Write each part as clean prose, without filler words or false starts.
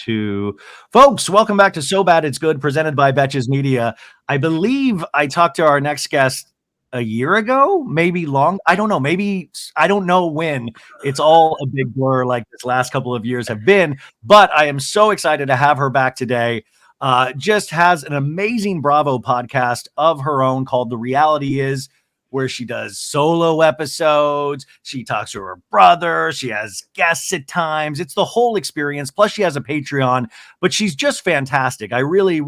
2. Folks, welcome back to So Bad It's Good, presented by Betches Media. I believe I talked to our next guest a year ago, maybe long. I don't know. Maybe I don't know when. It's all a big blur like this last couple of years have been. But I am so excited to have her back today. Just has an amazing Bravo podcast of her own called The Reality Is, where she does solo episodes. She talks to her brother. She has guests at times. It's the whole experience. Plus she has a Patreon, but she's just fantastic. I really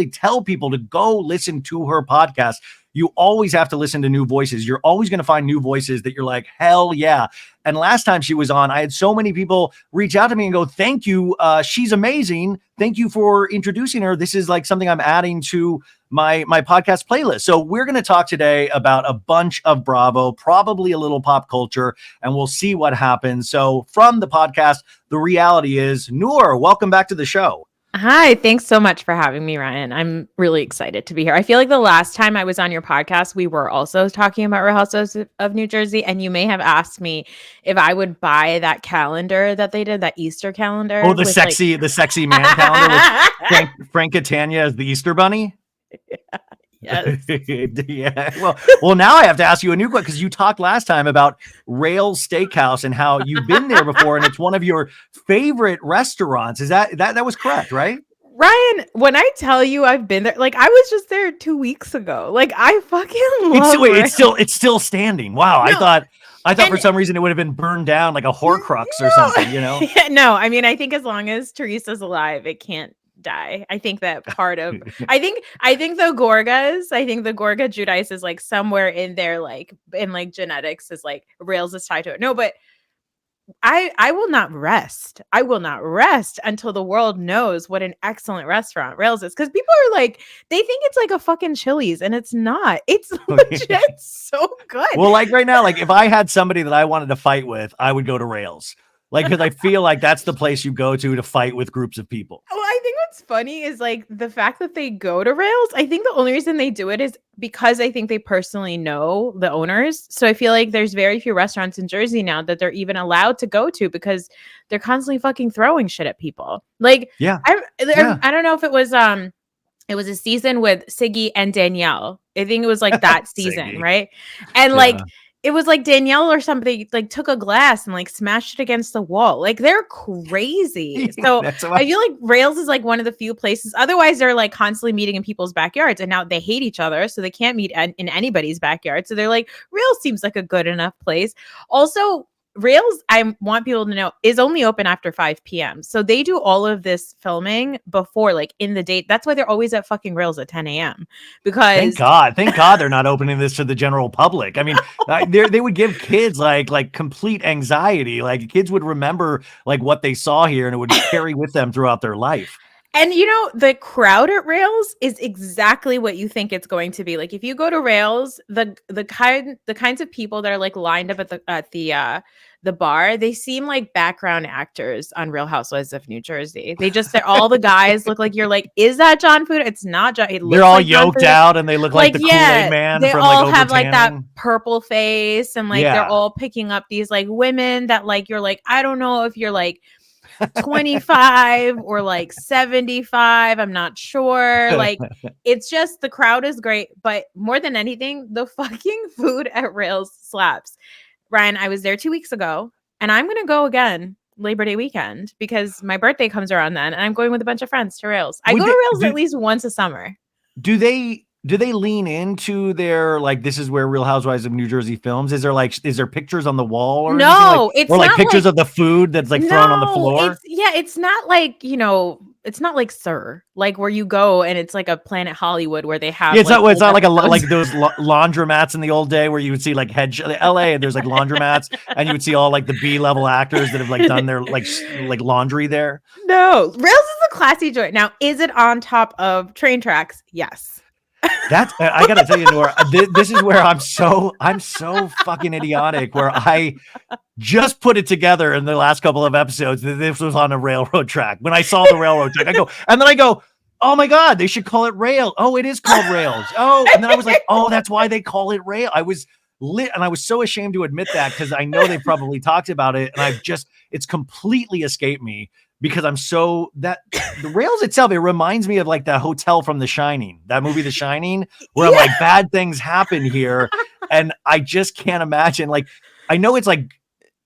tell people to go listen to her podcast. You always have to listen to new voices. You're always going to find new voices that you're like, hell yeah. And last time she was on, I had so many people reach out to me and go, thank you. She's amazing. Thank you for introducing her. This is like something I'm adding to my podcast playlist. So we're going to talk today about a bunch of Bravo, probably a little pop culture, and we'll see what happens. So from the podcast, The Reality Is, Noor, welcome back to the show. Hi, thanks so much for having me, Ryan. I'm really excited to be here. I feel like the last time I was on your podcast, we were also talking about Real Housewives of New Jersey, and you may have asked me if I would buy that calendar that they did, that Easter calendar. Oh, the sexy man calendar with Frank Catania as the Easter Bunny. Yes. Yeah. Well, now I have to ask you a new question, because you talked last time about Rails Steakhouse and how you've been there before, and it's one of your favorite restaurants. Is that was correct, right? Ryan, when I tell you I've been there, like I was just there 2 weeks ago. Like I fucking love it's still standing. Wow. No, I thought for some reason it would have been burned down like a Horcrux or something, you know? No, I mean, I think as long as Teresa's alive, it can't die. I think that part of I think the Gorga Judice is like somewhere in there, like in like genetics is like Rails is tied to it. No, but I will not rest. I will not rest until the world knows what an excellent restaurant Rails is. Because people are like, they think it's like a fucking Chili's, and it's not. It's legit so good. Well, like right now, like if I had somebody that I wanted to fight with, I would go to Rails. Like, because I feel like that's the place you go to fight with groups of people. Oh, I think what's funny is like the fact that they go to Rails. I think the only reason they do it is because I think they personally know the owners. So I feel like there's very few restaurants in Jersey now that they're even allowed to go to because they're constantly fucking throwing shit at people. Like, I don't know if it was a season with Siggy and Danielle. I think it was like that season, right? And like, it was like Danielle or somebody like took a glass and like smashed it against the wall. Like they're crazy. So I feel like Rails is like one of the few places. Otherwise, they're like constantly meeting in people's backyards, and now they hate each other, so they can't meet in anybody's backyard. So they're like, Rails seems like a good enough place. Also, Rails, I want people to know, is only open after 5 p.m. So they do all of this filming before, like in the date. That's why they're always at fucking Rails at 10 a.m. Because thank God they're not opening this to the general public. I mean, they would give kids like complete anxiety. Like kids would remember like what they saw here, and it would carry with them throughout their life. And you know, the crowd at Rails is exactly what you think it's going to be. Like if you go to Rails, the kinds of people that are like lined up at the bar, they seem like background actors on Real Housewives of New Jersey. They're all the guys look like, you're like, is that John Fuda? It's not John. They're all like yoked out, and they look like the Kool-Aid Man. They from, all like, have like that purple face, and like they're all picking up these like women that like you're like, I don't know if you're like 25 or like 75, I'm not sure. Like it's just, the crowd is great, but more than anything, the fucking food at Rails slaps. Ryan, I was there 2 weeks ago, and I'm gonna go again Labor Day weekend because my birthday comes around then, and I'm going with a bunch of friends to Rails. I go to Rails at least once a summer. Do they lean into their like, this is where Real Housewives of New Jersey films? Is there pictures on the wall or no? It's or like pictures of the food that's like thrown on the floor? It's not like, you know, it's not like Sir, like where you go and it's like a Planet Hollywood where they have. Yeah, it's not like like those laundromats in the old day where you would see like LA, and there's like laundromats, and you would see all like the B-level actors that have like done their like laundry there. No, Rails is a classy joint. Now, is it on top of train tracks? Yes. That's, I gotta tell you, Noor, this is where I'm so fucking idiotic, where I just put it together in the last couple of episodes that this was on a railroad track. When I saw the railroad track, I go, oh my God, they should call it Rail. Oh, it is called Rails. Oh, and then I was like, oh, that's why they call it Rail. I was lit, and I was so ashamed to admit that because I know they probably talked about it, and it's completely escaped me. because I'm so that the Rails itself, it reminds me of like that hotel from The Shining, that movie, The Shining, where I'm like, bad things happen here. And I just can't imagine, like, I know it's like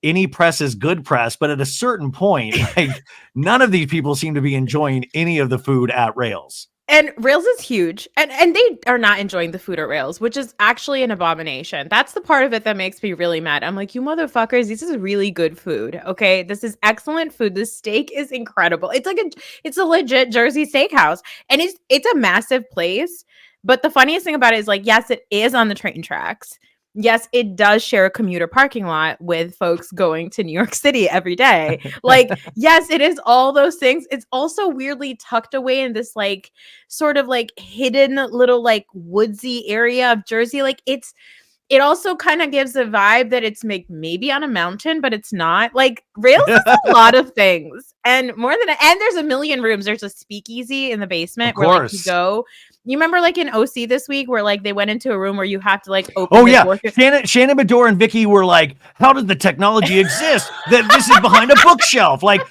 any press is good press, but at a certain point, like none of these people seem to be enjoying any of the food at Rails. And Rails is huge, and they are not enjoying the food at Rails, which is actually an abomination. That's the part of it that makes me really mad. I'm like, you motherfuckers, this is really good food. Okay, this is excellent food. The steak is incredible. It's a legit Jersey steakhouse, and it's a massive place. But the funniest thing about it is, like, yes, it is on the train tracks. Yes, it does share a commuter parking lot with folks going to New York City every day. Like, yes, it is all those things. It's also weirdly tucked away in this like sort of like hidden little like woodsy area of Jersey. Like it also kind of gives a vibe that it's maybe on a mountain, but it's not. Like Rails is a lot of things. And and there's a million rooms. There's a speakeasy in the basement where like you go. You remember like in OC this week where like they went into a room where you have to like open the door? Shannon Bedore and Vicky were like, how did the technology exist that this is behind a bookshelf? Like,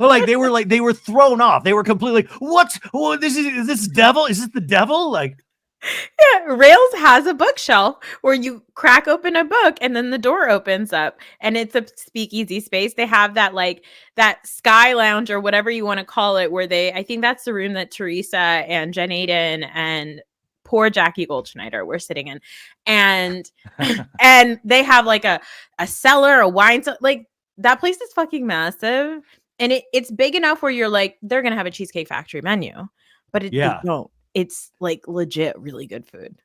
like they were thrown off. They were completely like, is this devil? Is this the devil? Like, yeah, Rails has a bookshelf where you crack open a book and then the door opens up and it's a speakeasy space. They have that like that sky lounge or whatever you want to call it, where I think that's the room that Teresa and Jen Aiden and poor Jackie Goldschneider were sitting in. And and they have like a cellar, a wine, like that place is fucking massive. And it's big enough where you're like, they're going to have a Cheesecake Factory menu, but they don't. It's like legit really good food.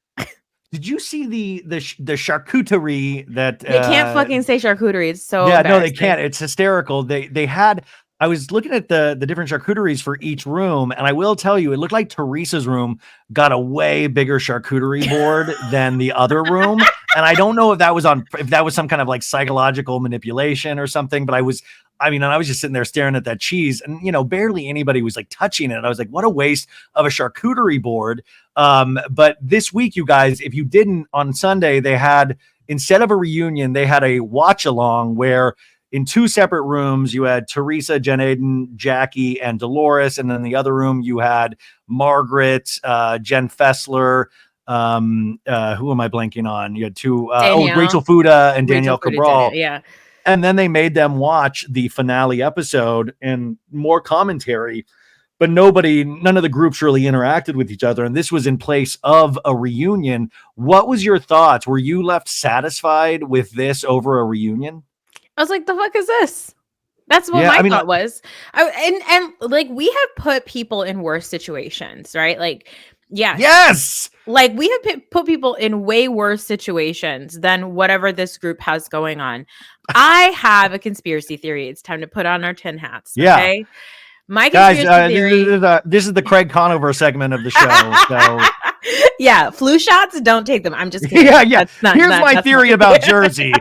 Did you see the charcuterie that they can't fucking say charcuterie? It's so no, they can't. It's hysterical. They had. I was looking at the different charcuteries for each room, and I will tell you, it looked like Teresa's room got a way bigger charcuterie board than the other room. And I don't know if that was some kind of like psychological manipulation or something, but I was just sitting there staring at that cheese, and barely anybody was like touching it. I was like, what a waste of a charcuterie board. But this week, you guys, if you didn't, on Sunday, they had, instead of a reunion, they had a watch along where in two separate rooms, you had Teresa, Jen Aiden, Jackie, and Dolores. And then the other room, you had Margaret, Jen Fessler. Who am I blanking on? You had two, Rachel Fuda and Danielle Cabral. Yeah. And then they made them watch the finale episode and more commentary, but none of the groups really interacted with each other. And this was in place of a reunion. What was your thoughts? Were you left satisfied with this over a reunion? I was like, the fuck is this? That's what my thought was. And like, we have put people in worse situations, right? Like, yes. Like we have put people in way worse situations than whatever this group has going on. I have a conspiracy theory. It's time to put on our tin hats. Okay. Yeah. My conspiracy theory. This is the Craig Conover segment of the show. So. Yeah, flu shots, don't take them. I'm just kidding. Yeah. Here's my theory about Jersey.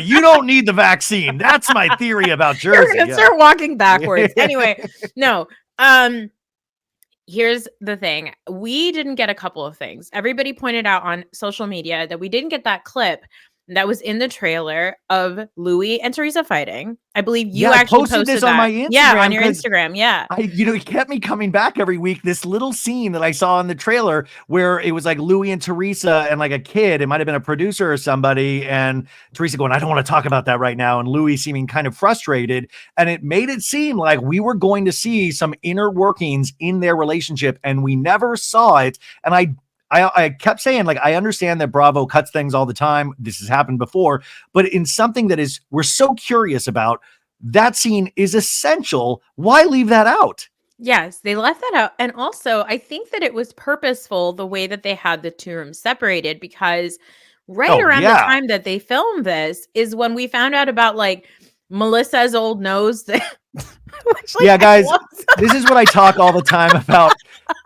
You don't need the vaccine. That's my theory about Jersey. You're gonna start walking backwards. Anyway, no. Here's the thing. We didn't get a couple of things. Everybody pointed out on social media that we didn't get that clip that was in the trailer of Louie and Teresa fighting. I believe you actually posted this that on my Instagram. Yeah, on your Instagram. Yeah. It kept me coming back every week. This little scene that I saw in the trailer where it was like Louie and Teresa and like a kid. It might have been a producer or somebody. And Teresa going, I don't want to talk about that right now. And Louie seeming kind of frustrated. And it made it seem like we were going to see some inner workings in their relationship. And we never saw it. And I kept saying, like, I understand that Bravo cuts things all the time. This has happened before, but in something that we're so curious about, that scene is essential. Why leave that out? Yes, they left that out. And also, I think that it was purposeful the way that they had the two rooms separated, because around the time that they filmed this is when we found out about like Melissa's old nose. Guys, this is what I talk all the time about.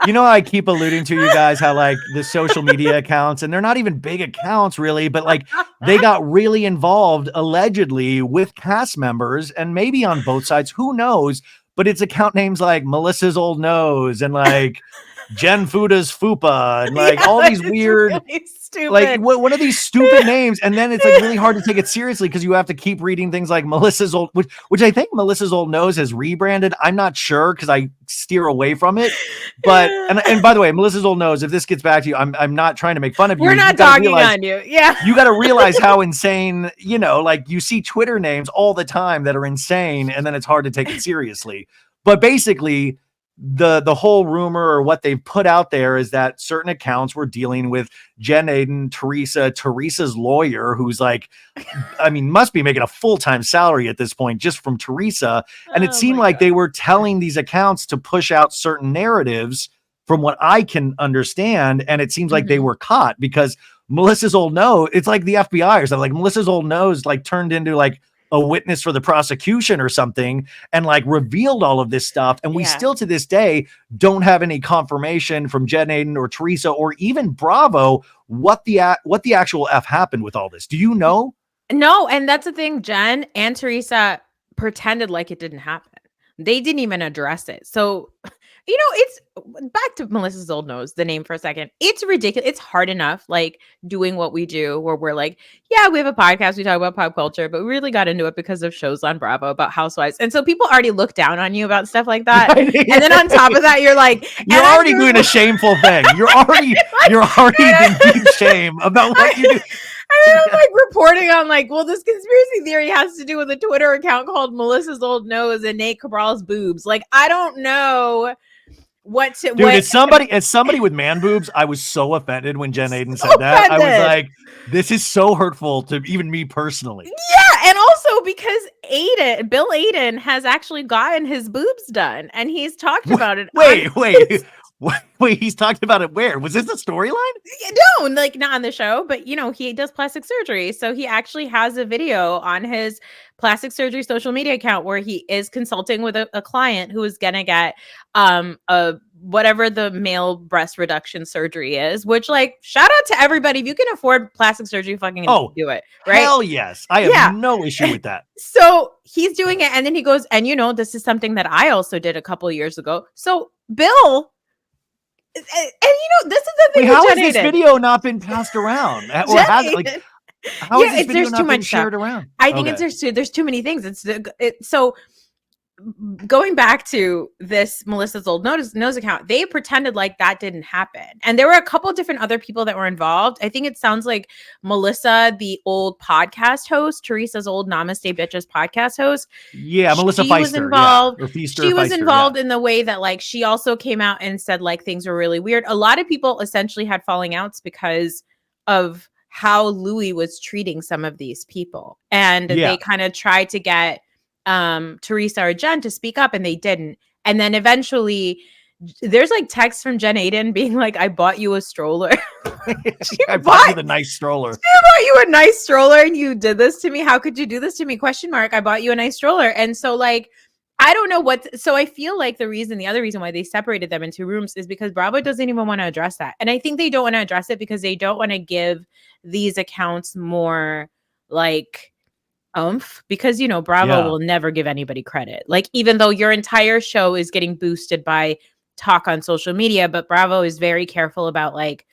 I keep alluding to you guys how like the social media accounts, and they're not even big accounts really, but like they got really involved allegedly with cast members, and maybe on both sides, who knows, but it's account names like Melissa's old nose and like Jen Fuda's Fupa and like Yeah, all these it's weird, really stupid. like what are these stupid names? And then it's like really hard to take it seriously because you have to keep reading things like Melissa's Old, which I think Melissa's Old Nose has rebranded. I'm not sure because I steer away from it. But and by the way, Melissa's Old Nose, if this gets back to you, I'm not trying to make fun of you. We're not dogging on you. Yeah. You got to realize how insane, you know, like you see Twitter names all the time that are insane, and then it's hard to take it seriously. But basically, the whole rumor or what they've put out there is that certain accounts were dealing with Jen Aiden, Teresa's lawyer, who's like, I mean, must be making a full-time salary at this point just from Teresa. And it seemed like they were telling these accounts to push out certain narratives from what I can understand. And it seems like they were caught because Melissa's Old Nose, it's like the FBI or something. Like Melissa's Old Nose like turned into like a witness for the prosecution or something and like revealed all of this stuff. And we still to this day don't have any confirmation from Jen Aiden or Teresa or even Bravo what the actual F happened with all this. Do you know? No, and that's the thing. Jen and Teresa pretended like it didn't happen. They didn't even address it. So, you know, it's back to Melissa's Old Nose, the name for a second. It's ridiculous. It's hard enough, like doing what we do, where we're like, yeah, we have a podcast, we talk about pop culture, but we really got into it because of shows on Bravo about housewives. And so people already look down on you about stuff like that. And then on top of that, you're like, you're already doing a shameful thing. You're already in deep shame about what you do. And then I'm like reporting on like, well, this conspiracy theory has to do with a Twitter account called Melissa's Old Nose and Nate Cabral's boobs. Like, I don't know what to do. As somebody with man boobs, I was so offended when Jen Aiden said that. I was like, this is so hurtful to even me personally. Yeah, and also because Bill Aiden has actually gotten his boobs done and he's talked about it. Wait, he's talked about it where? Was this the storyline? No, like not on the show, but you know, he does plastic surgery. So he actually has a video on his plastic surgery social media account where he is consulting with a client who is gonna get whatever the male breast reduction surgery is, which like shout out to everybody. If you can afford plastic surgery, fucking do it. Right? Hell yes. I have no issue with that. So he's doing it, and then he goes, and you know, this is something that I also did a couple of years ago. So Bill. And you know, this is the thing. How has this video not been passed around? Or has it, like, how has this video not been shared around? I think there's too many things. So going back to this Melissa's Old Nose account, they pretended like that didn't happen. And there were a couple of different other people that were involved. I think it sounds like Melissa, the old podcast host, Teresa's old Namaste Bitches podcast host. Yeah, Melissa Feister. Was involved. Yeah. She was involved in the way that like she also came out and said like things were really weird. A lot of people essentially had falling outs because of how Louie was treating some of these people. And they kind of tried to get Teresa or Jen to speak up and they didn't. And then eventually there's like texts from Jen Aiden being like, I bought you a stroller. I bought you the nice stroller. I bought you a nice stroller and you did this to me. How could you do this to me? ? I bought you a nice stroller. And so like, I don't know so I feel like the other reason why they separated them into rooms is because Bravo doesn't even want to address that. And I think they don't want to address it because they don't want to give these accounts more like because you know Bravo will never give anybody credit, like even though your entire show is getting boosted by talk on social media, but Bravo is very careful about like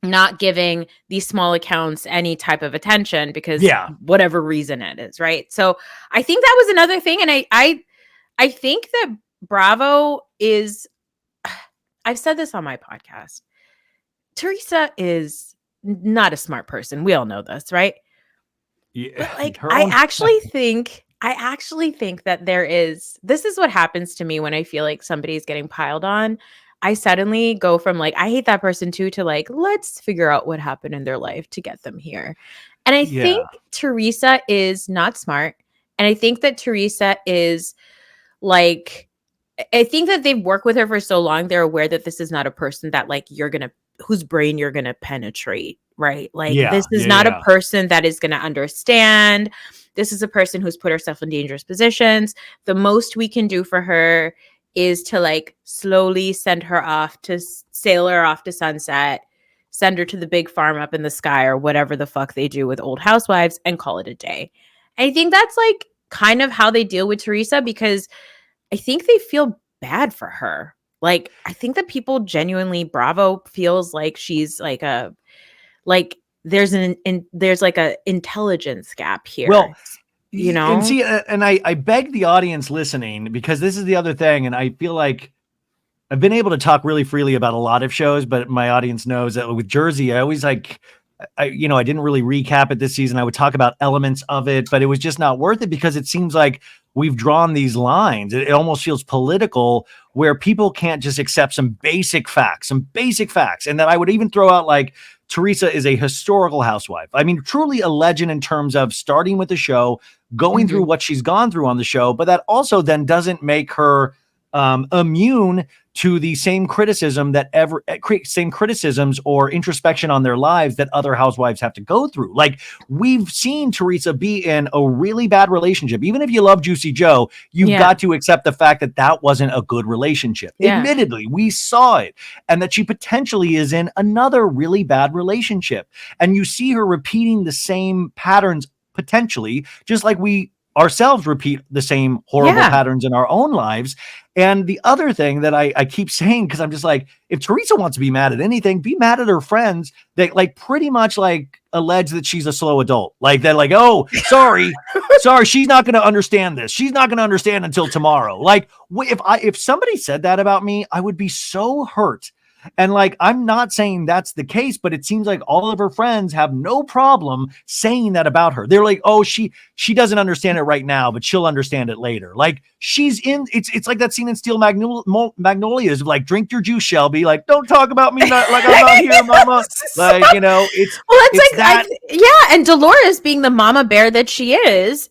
not giving these small accounts any type of attention because whatever reason it is, right? So I think that was another thing, and I think that Bravo is, I've said this on my podcast, Teresa is not a smart person. We all know this, right? Yeah, but like I actually think that this is what happens to me when I feel like somebody's getting piled on. I suddenly go from like, I hate that person too, to like, let's figure out what happened in their life to get them here. And I think Teresa is not smart. And I think that Teresa is like, I think that they've worked with her for so long. They're aware that this is not a person that like whose brain you're going to penetrate. Right. Like this is not a person that is going to understand. This is a person who's put herself in dangerous positions. The most we can do for her is to like slowly sail her off to Sunset, send her to the big farm up in the sky or whatever the fuck they do with old housewives and call it a day. I think that's like kind of how they deal with Teresa because I think they feel bad for her. Like, I think that people genuinely, Bravo feels like she's like there's there's like a intelligence gap here. Well, You and know? see, and I beg the audience listening, because this is the other thing, and I feel like I've been able to talk really freely about a lot of shows, but my audience knows that with Jersey, I always like, I didn't really recap it this season. I would talk about elements of it, but it was just not worth it because it seems like we've drawn these lines. It almost feels political where people can't just accept some basic facts. And then I would even throw out like Teresa is a historical housewife. I mean, truly a legend in terms of starting with the show, going through what she's gone through on the show, but that also then doesn't make her immune to the same criticism same criticisms or introspection on their lives that other housewives have to go through. Like, we've seen Teresa be in a really bad relationship. Even if you love Juicy Joe, you've got to accept the fact that that wasn't a good relationship. Admittedly, we saw it, and that she potentially is in another really bad relationship. And you see her repeating the same patterns potentially, just like we ourselves repeat the same horrible patterns in our own lives. And the other thing that I keep saying, because I'm just like, if Teresa wants to be mad at anything, be mad at her friends that like pretty much like allege that she's a slow adult. Like they're like, oh, sorry, she's not going to understand this. She's not going to understand until tomorrow. Like if somebody said that about me, I would be so hurt. And like, I'm not saying that's the case, but it seems like all of her friends have no problem saying that about her. They're like, oh, she doesn't understand it right now, but she'll understand it later. Like she's in, it's like that scene in Steel Magnolias of like, drink your juice, Shelby. Like, don't talk about me like I'm not here, mama. Like, it's that. And Dolores, being the mama bear that she is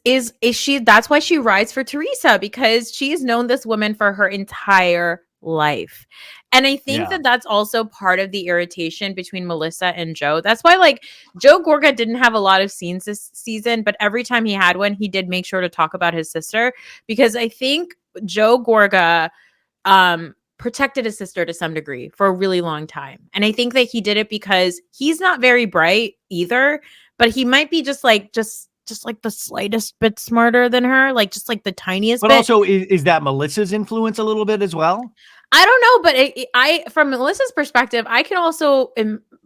she, that's why she rides for Teresa, because she's known this woman for her entire life. And I think that that's also part of the irritation between Melissa and Joe. That's why, like, Joe Gorga didn't have a lot of scenes this season, but every time he had one, he did make sure to talk about his sister, because I think Joe Gorga protected his sister to some degree for a really long time. And I think that he did it because he's not very bright either, but he might be just like the slightest bit smarter than her, like just like the tiniest bit. But also, is that Melissa's influence a little bit as well? I don't know, but I, from Melissa's perspective, I can also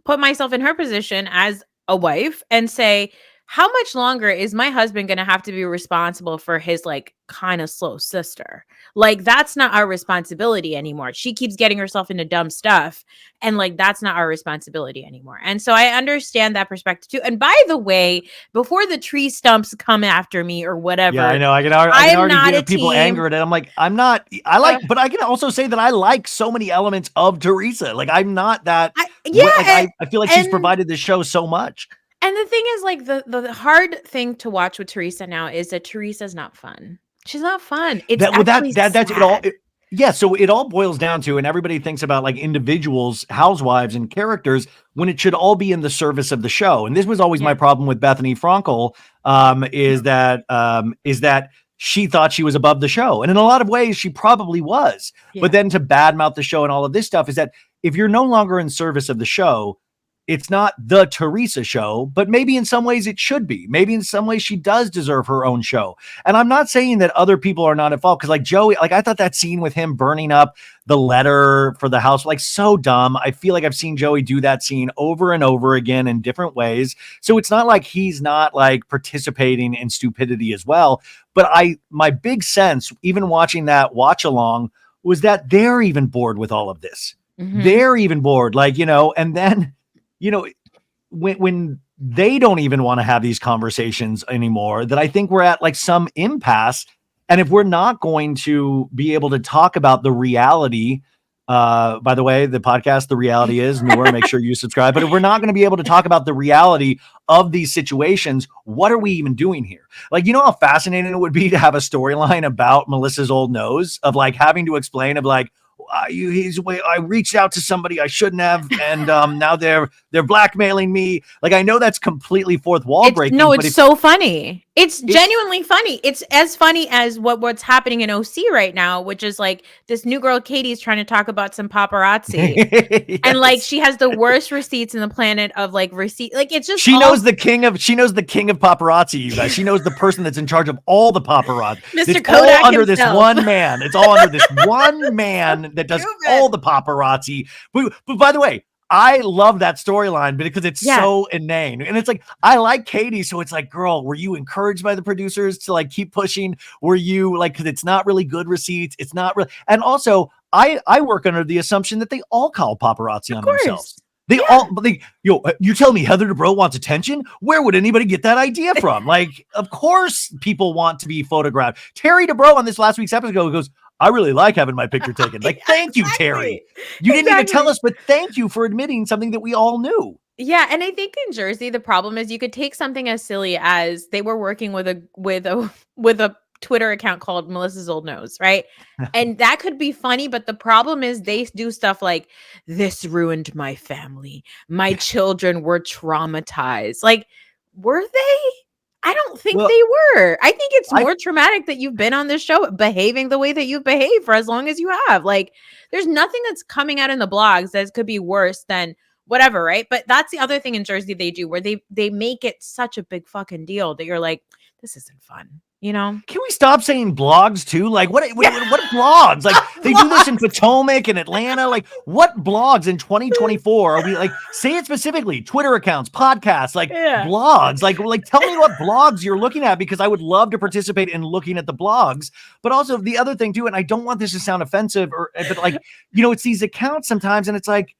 put myself in her position as a wife and say, how much longer is my husband going to have to be responsible for his like kind of slow sister? Like, that's not our responsibility anymore. She keeps getting herself into dumb stuff, and like, that's not our responsibility anymore. And so I understand that perspective too. And by the way, before the tree stumps come after me or whatever, I know I can already get people angered, and I'm like, but I can also say that I like so many elements of Teresa. Like, I'm not that. I feel like she's provided the show so much. And the thing is, like, the hard thing to watch with Teresa now is that Teresa's not fun. She's not fun. It's that's it all. So it all boils down to, and everybody thinks about like individuals, housewives, and characters when it should all be in the service of the show. And this was always my problem with Bethany Frankel, is that she thought she was above the show, and in a lot of ways she probably was. But then to badmouth the show and all of this stuff is that if you're no longer in service of the show, it's not the Teresa show, but maybe in some ways it should be. Maybe in some ways she does deserve her own show. And I'm not saying that other people are not at fault, because like Joey, like I thought that scene with him burning up the letter for the house, like so dumb. I feel like I've seen Joey do that scene over and over again in different ways. So it's not like he's not like participating in stupidity as well. But my big sense, even watching that watch along, was that they're even bored with all of this. They're even bored, like, and then, when they don't even want to have these conversations anymore, that I think we're at like some impasse. And if we're not going to be able to talk about the reality, by the way, the podcast, The Reality Is, Noor, make sure you subscribe. But if we're not going to be able to talk about the reality of these situations, what are we even doing here? Like, how fascinating it would be to have a storyline about Melissa's old nose, of like having to explain of like, I reached out to somebody I shouldn't have, and now they're blackmailing me. Like, I know that's completely fourth wall breaking. No, it's so funny. It's genuinely funny. It's as funny as what's happening in OC right now, which is like this new girl Katie's trying to talk about some paparazzi. Yes. And like she has the worst receipts in the planet of like receipt. Like it's just she knows the king of paparazzi, you guys. She knows the person that's in charge of all the paparazzi. Mr. It's Kodak all under himself. this one man. It's all under this one man that does all the paparazzi. But by the way, I love that storyline because it's so inane. And it's like, I like Katie. So it's like, girl, were you encouraged by the producers to like keep pushing? Were you like, cause it's not really good receipts. It's not really. And also I work under the assumption that they all call paparazzi on themselves. They all, you tell me Heather Dubrow wants attention? Where would anybody get that idea from? Like, of course people want to be photographed. Terry Dubrow on this last week's episode goes, I really like having my picture taken. Like, thank you, Terry. You didn't even tell us, but thank you for admitting something that we all knew. Yeah, and I think in Jersey, the problem is you could take something as silly as they were working with a Twitter account called Melissa's Old Nose, right? And that could be funny, but the problem is they do stuff like, this ruined my family. My children were traumatized. Like, were they? I don't think they were. I think it's more traumatic that you've been on this show behaving the way that you've behaved for as long as you have. Like, there's nothing that's coming out in the blogs that could be worse than whatever, right? But that's the other thing in Jersey they do, where they make it such a big fucking deal that you're like, this isn't fun. You know, can we stop saying blogs too? Like what blogs? Like they do this in Potomac and Atlanta. Like what blogs in 2024 are we like? Say it specifically. Twitter accounts, podcasts, like blogs. Like tell me what blogs you're looking at, because I would love to participate in looking at the blogs. But also the other thing too, and I don't want this to sound offensive, but like it's these accounts sometimes, and it's like,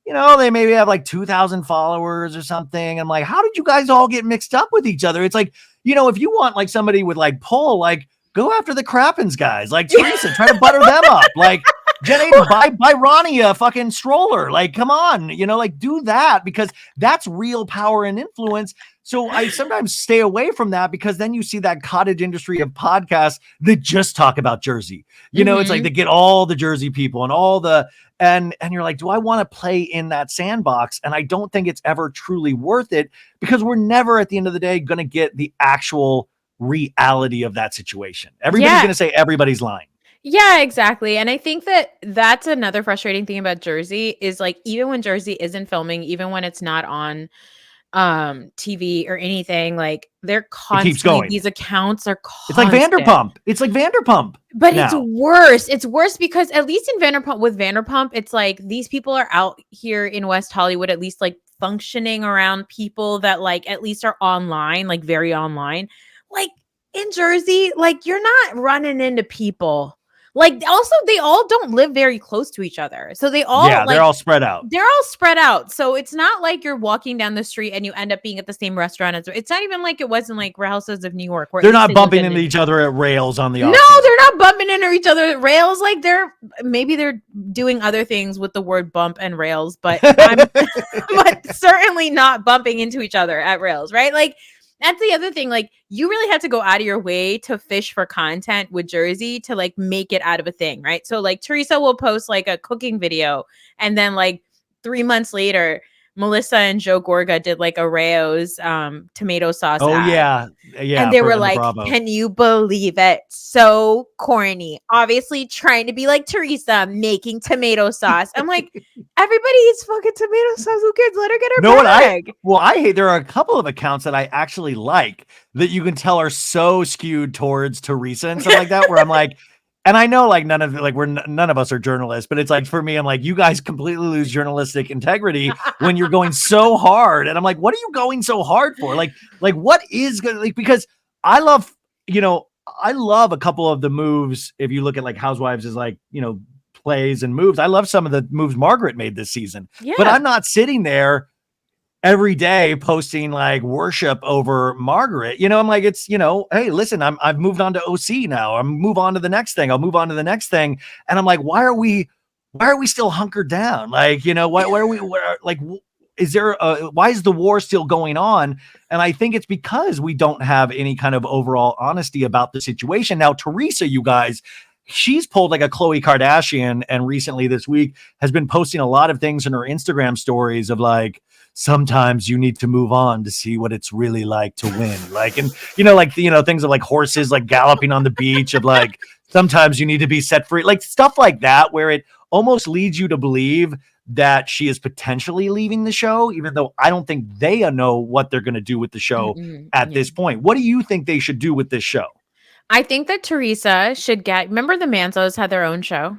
they maybe have like 2,000 followers or something. I'm like, how did you guys all get mixed up with each other? It's like, if you want like somebody with like pull, like go after the Crappens guys, like Teresa, try to butter them up. Like Jen Aiden, buy RHONY a fucking stroller. Like, come on, like do that, because that's real power and influence. So I sometimes stay away from that, because then you see that cottage industry of podcasts that just talk about Jersey. It's like they get all the Jersey people and all the, and you're like, do I want to play in that sandbox? And I don't think it's ever truly worth it, because we're never at the end of the day going to get the actual reality of that situation. Everybody's going to say everybody's lying. Yeah, exactly. And I think that's another frustrating thing about Jersey is like, even when Jersey isn't filming, even when it's not on TV or anything, like they're constantly, these accounts are constant. It's like Vanderpump. But now it's worse because at least in Vanderpump, it's like these people are out here in West Hollywood, at least like functioning around people that like at least are online, like very online. Like in Jersey, like you're not running into people. Like also they all don't live very close to each other. So they're all spread out. They're all spread out. So it's not like you're walking down the street and you end up being at the same restaurant. It's not even like it wasn't like Housewives of New York, where they're not bumping into each other at Rails on the No, they're not bumping into each other at Rails. Like they're doing other things with the word bump and Rails, but but certainly not bumping into each other at Rails, right? Like that's the other thing. Like you really have to go out of your way to fish for content with Jersey to like make it out of a thing, right? So like Teresa will post like a cooking video, and then like 3 months later, Melissa and Joe Gorga did like a Rao's tomato sauce. Oh ad. Yeah. And they were like, can you believe it? So corny. Obviously trying to be like Teresa making tomato sauce. I'm like, everybody eats fucking tomato sauce. Who cares? Let her get her bag. I hate, there are a couple of accounts that I actually like that you can tell are so skewed towards Teresa and stuff like that, where I'm like, and I know like none of us are journalists, but it's like, for me, I'm like, you guys completely lose journalistic integrity when you're going so hard. And I'm like, what are you going so hard for? Like what is good? Like, because I love a couple of the moves. If you look at like Housewives as like, plays and moves, I love some of the moves Margaret made this season, but I'm not sitting there every day posting like worship over Margaret. I'm like, it's, hey, listen, I've moved on to OC now. I'll move on to the next thing. And I'm like, why are we still hunkered down? Like, why is the war still going on? And I think it's because we don't have any kind of overall honesty about the situation. Now, Teresa, you guys she's pulled like a Khloe Kardashian, and recently this week has been posting a lot of things in her Instagram stories of like, sometimes you need to move on to see what it's really like to win. Like, and things of like horses like galloping on the beach, of like, sometimes you need to be set free, like stuff like that, where it almost leads you to believe that she is potentially leaving the show, even though I don't think they know what they're going to do with the show at this point. What do you think they should do with this show? I think that Teresa should remember the Manzos had their own show?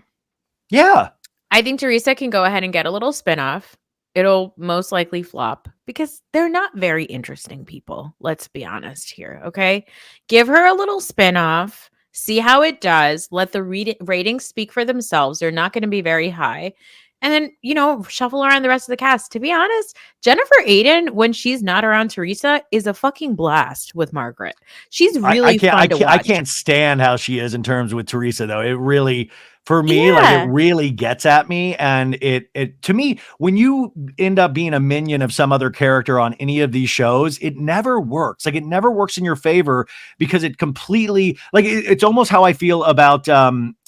Yeah. I think Teresa can go ahead and get a little spinoff. It'll most likely flop because they're not very interesting people. Let's be honest here. Okay. Give her a little spinoff, see how it does. Let the ratings speak for themselves. They're not going to be very high. And then, shuffle around the rest of the cast. To be honest, Jennifer Aiden, when she's not around Teresa, is a fucking blast with Margaret. She's really fun to watch. I can't stand how she is in terms with Teresa, though. It really, for me, like it really gets at me. And it to me, when you end up being a minion of some other character on any of these shows, it never works. Like it never works in your favor, because it completely, like it's almost how I feel about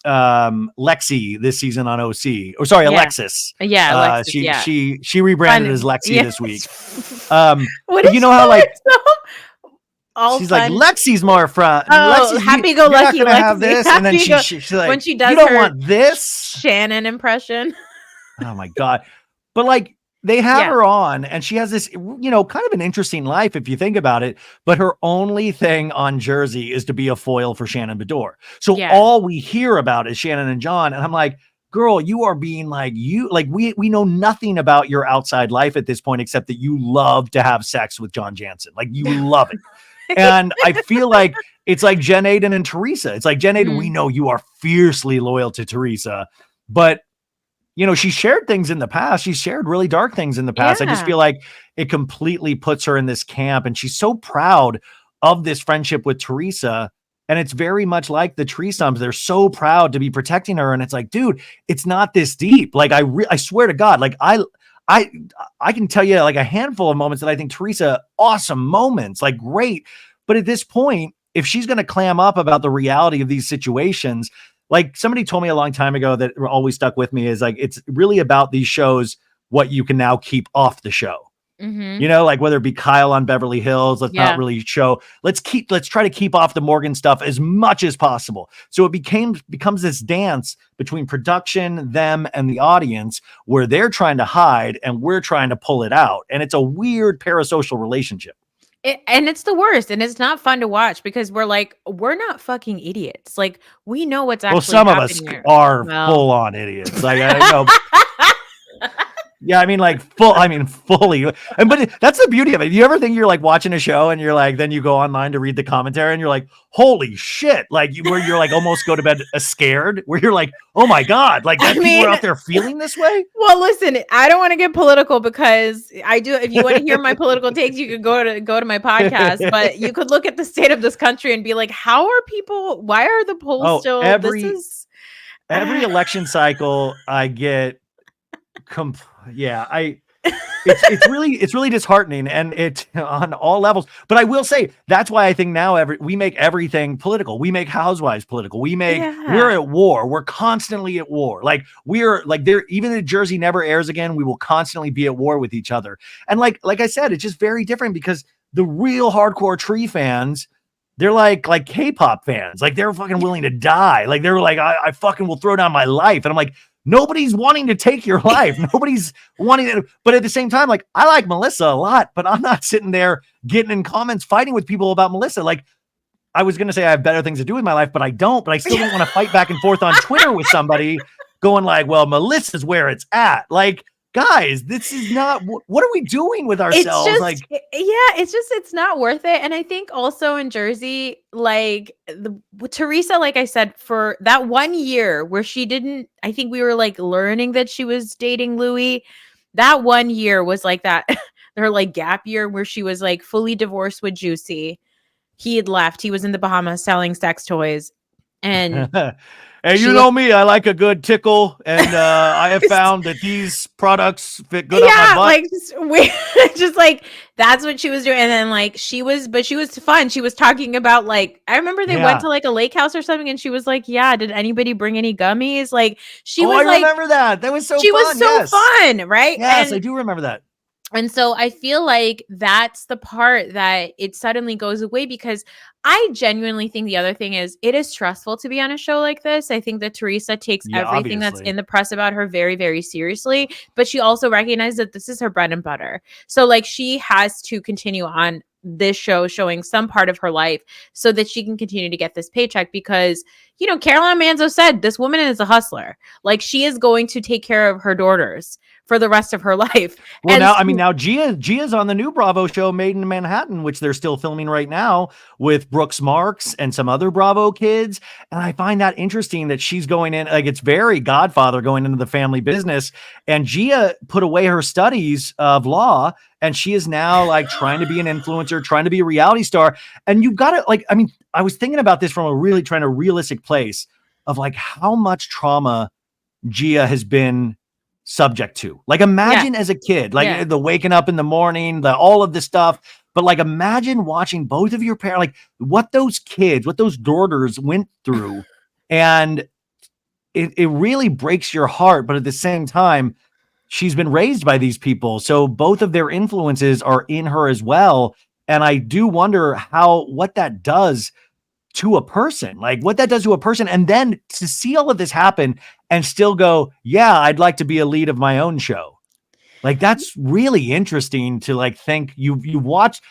Lexi this season on OC, or sorry, Alexis. Alexis, she rebranded as Lexi this week. What you know how like she's like, Lexi's more front. Oh, happy-go-lucky Lexi. Have this, and then she's like, when she does, you don't want this Shannon impression. Oh my god! But like, they have her on, and she has this, kind of an interesting life if you think about it. But her only thing on Jersey is to be a foil for Shannon Bedore. So all we hear about is Shannon and John, and I'm like, girl, you are being like, we know nothing about your outside life at this point, except that you love to have sex with John Jansen. Like, you love it. And I feel like it's like Jen Aiden and Teresa. It's like, Jen Aiden, we know you are fiercely loyal to Teresa, but she shared things in the past. She's shared really dark things in the past. I just feel like it completely puts her in this camp, and she's so proud of this friendship with Teresa. And it's very much like the Tree Stumps. They're so proud to be protecting her. And it's like, dude, it's not this deep. Like, I swear to God, like I can tell you like a handful of moments that I think Teresa, awesome moments, like great. But at this point, if she's going to clam up about the reality of these situations, like somebody told me a long time ago that always stuck with me, is like, it's really about these shows, what you can now keep off the show. Like whether it be Kyle on Beverly Hills, let's not really show, let's try to keep off the Morgan stuff as much as possible. So it becomes this dance between production, them, and the audience, where they're trying to hide and we're trying to pull it out. And it's a weird parasocial relationship. And it's the worst, and it's not fun to watch, because we're not fucking idiots. Like, we know what's actually some of us here. are full on idiots. Like, I know. Yeah, I mean, fully. But that's the beauty of it. You ever think you're like watching a show and you're like, then you go online to read the commentary and you're like, holy shit. Like, where you're like almost go to bed scared, where you're like, oh my God, like people are out there feeling this way. Well, listen, I don't want to get political, because I do. If you want to hear my political takes, you could go to my podcast, but you could look at the state of this country and be like, why are the polls still? Every election cycle I get it's really disheartening, and it's on all levels. But I will say, that's why I think now we make everything political. We make Housewives political. We're at war. We're constantly at war. Like, we're like, there, even if Jersey never airs again, we will constantly be at war with each other. And like I said, it's just very different, because the real hardcore Tree fans, they're like K-pop fans. Like, they're fucking willing to die. Like, they're like, I fucking will throw down my life. And I'm like, nobody's wanting to take your life. Nobody's wanting to, but at the same time, like, I like Melissa a lot, but I'm not sitting there getting in comments fighting with people about Melissa. Like, I was going to say I have better things to do with my life, but I don't. But I still don't want to fight back and forth on Twitter with somebody going like, well, Melissa's where it's at. Like, guys, this is not, what are we doing with ourselves? It's not worth it. And I think also in Jersey, like, Teresa, like I said, for that 1 year where I think we were like learning that she was dating Louie. That 1 year was like that, her like gap year where she was like fully divorced with Juicy. He had left. He was in the Bahamas selling sex toys. And Hey, you know me, I like a good tickle, and I have found that these products fit good up my butt. Like just like that's what she was doing. And then like she was fun. She was talking about like I remember they went to like a lake house or something, and she was like, yeah, did anybody bring any gummies? Like she was I remember that. That was so she fun. was so fun, right? Yes, I do remember that. And so I feel like that's the part that it suddenly goes away, because I genuinely think the other thing is it is stressful to be on a show like this. I think that Teresa takes everything that's in the press about her very, very seriously, but she also recognizes that this is her bread and butter. So like she has to continue on this show showing some part of her life so that she can continue to get this paycheck, because you know Caroline Manzo said this woman is a hustler. Like she is going to take care of her daughters for the rest of her life. Well, and now, I mean, now Gia's on the new Bravo show, Made in Manhattan, which they're still filming right now with Brooks Marks and some other Bravo kids. And I find that interesting that she's going in, like it's very Godfather going into the family business. And Gia put away her studies of law, and she is now like trying to be an influencer, trying to be a reality star. And you've got to like, I mean, I was thinking about this from a really trying to realistic place of like how much trauma Gia has been subject to. Like imagine as a kid, like the waking up in the morning, all of this stuff. But like imagine watching both of your parents, like what those kids, what those daughters went through. And it really breaks your heart. But at the same time, she's been raised by these people. So both of their influences are in her as well. And I do wonder what that does to a person, like what that does to a person. And then to see all of this happen and still go, yeah, I'd like to be a lead of my own show. Like, that's really interesting to like think you watch,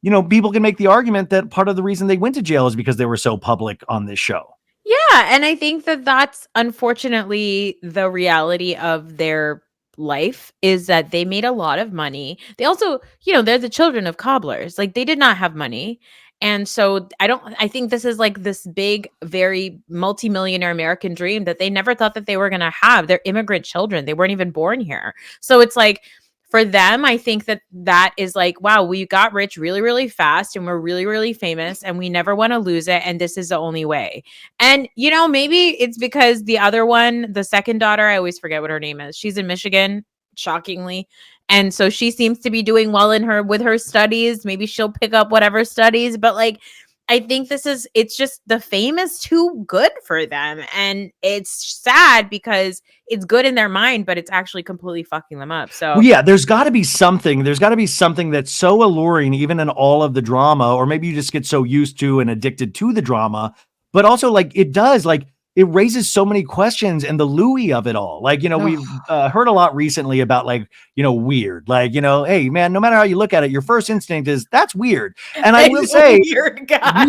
you know, people can make the argument that part of the reason they went to jail is because they were so public on this show. Yeah. And I think that that's unfortunately the reality of their life, is that they made a lot of money. They also, you know, they're the children of cobblers. Like they did not have money. And so I think this is like this big, very multimillionaire American dream that they never thought that they were going to have. They're immigrant children. They weren't even born here. So it's like, for them, I think that is like, wow, we got rich really, really fast and we're really, really famous and we never want to lose it. And this is the only way. And, you know, maybe it's because the other one, the second daughter, I always forget what her name is. She's in Michigan, shockingly. And so she seems to be doing well with her studies. Maybe she'll pick up whatever studies, but like, I think it's just the fame is too good for them. And it's sad because it's good in their mind, but it's actually completely fucking them up. So yeah, there's got to be something that's so alluring, even in all of the drama, or maybe you just get so used to and addicted to the drama, but also like it does, like it raises so many questions, and the Louie of it all. Like, you know, we've heard a lot recently about like, you know, weird, like, you know, hey man, no matter how you look at it, your first instinct is that's weird. And I will say, weird guy.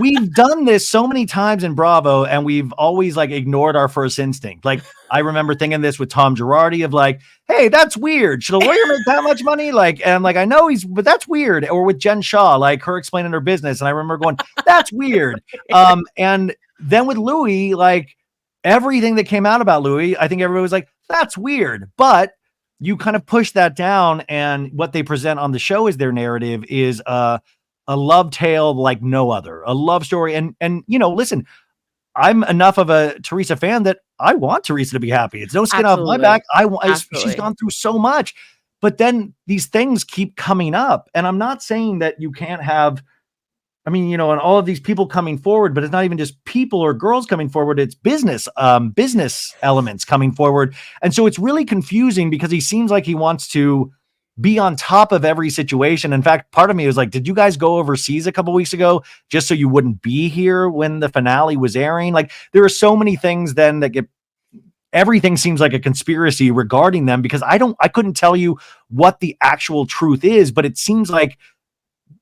we've done this so many times in Bravo, and we've always like ignored our first instinct. Like I remember thinking this with Tom Girardi of like, hey, that's weird. Should a lawyer make that much money? Like, and I'm like, I know but that's weird. Or with Jen Shaw, like her explaining her business. And I remember going, that's weird. And then with Louie, like everything that came out about Louie, I think everybody was like, that's weird. But you kind of push that down, and what they present on the show as their narrative is a love tale like no other, a love story. And you know, listen, I'm enough of a Teresa fan that I want Teresa to be happy. It's no skin off my back. She's gone through so much, but then these things keep coming up. And I'm not saying that you can't have, I mean, you know, and all of these people coming forward, but it's not even just people or girls coming forward. It's business elements coming forward. And so it's really confusing because he seems like he wants to be on top of every situation. In fact, part of me was like, did you guys go overseas a couple weeks ago just so you wouldn't be here when the finale was airing? Like there are so many things then that everything seems like a conspiracy regarding them, because I couldn't tell you what the actual truth is, but it seems like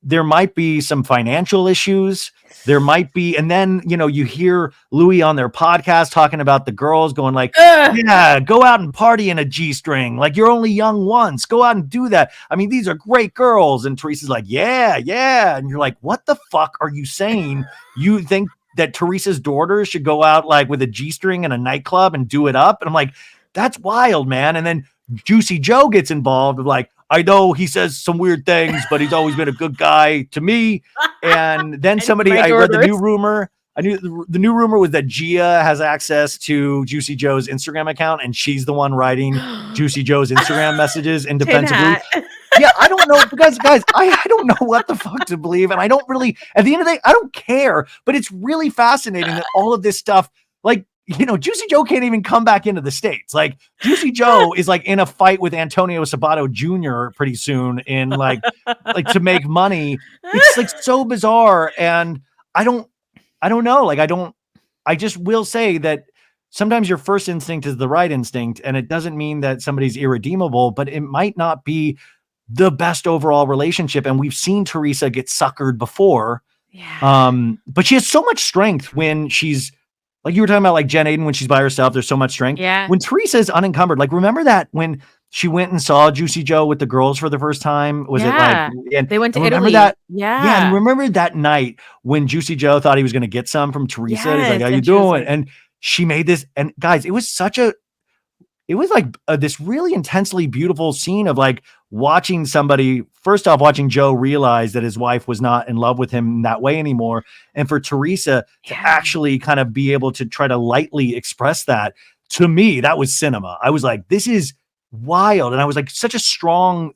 there might be some financial issues. There might be, and then, you know, you hear Louie on their podcast talking about the girls going like, yeah, go out and party in a G-string. Like you're only young once. Go out and do that. I mean, these are great girls. And Teresa's like, yeah. And you're like, what the fuck are you saying? You think that Teresa's daughters should go out like with a G-string in a nightclub and do it up? And I'm like, that's wild, man. And then Juicy Joe gets involved of like, I know he says some weird things, but he's always been a good guy to me. And then I read the new rumor. I knew the new rumor was that Gia has access to Juicy Joe's Instagram account, and she's the one writing Juicy Joe's Instagram messages in Tin defense of Louie. hat. Yeah, I don't know, because guys, I don't know what the fuck to believe, and I don't really. At the end of the day, I don't care. But it's really fascinating that all of this stuff, like, you know, Juicy Joe can't even come back into the States. Like, Juicy Joe is like in a fight with Antonio Sabato Jr. pretty soon in like to make money. It's like so bizarre, and I don't know. Like, I just will say that sometimes your first instinct is the right instinct, and it doesn't mean that somebody's irredeemable, but it might not be the best overall relationship. And we've seen Teresa get suckered before. Yeah. But she has so much strength when she's, like you were talking about, like Jen Aiden, when she's by herself, there's so much strength. Yeah. When Teresa is unencumbered, like, remember that when she went and saw Juicy Joe with the girls for the first time? Was it like, and they went to remember Italy? that? Yeah. Yeah. And remember that night when Juicy Joe thought he was going to get some from Teresa? He's like, how you doing? And she made this, and guys, it was like this really intensely beautiful scene of like watching somebody, first off, watching Joe realize that his wife was not in love with him that way anymore. And for Teresa to actually kind of be able to try to lightly express that, to me, that was cinema. I was like, this is wild. And I was like, such a strong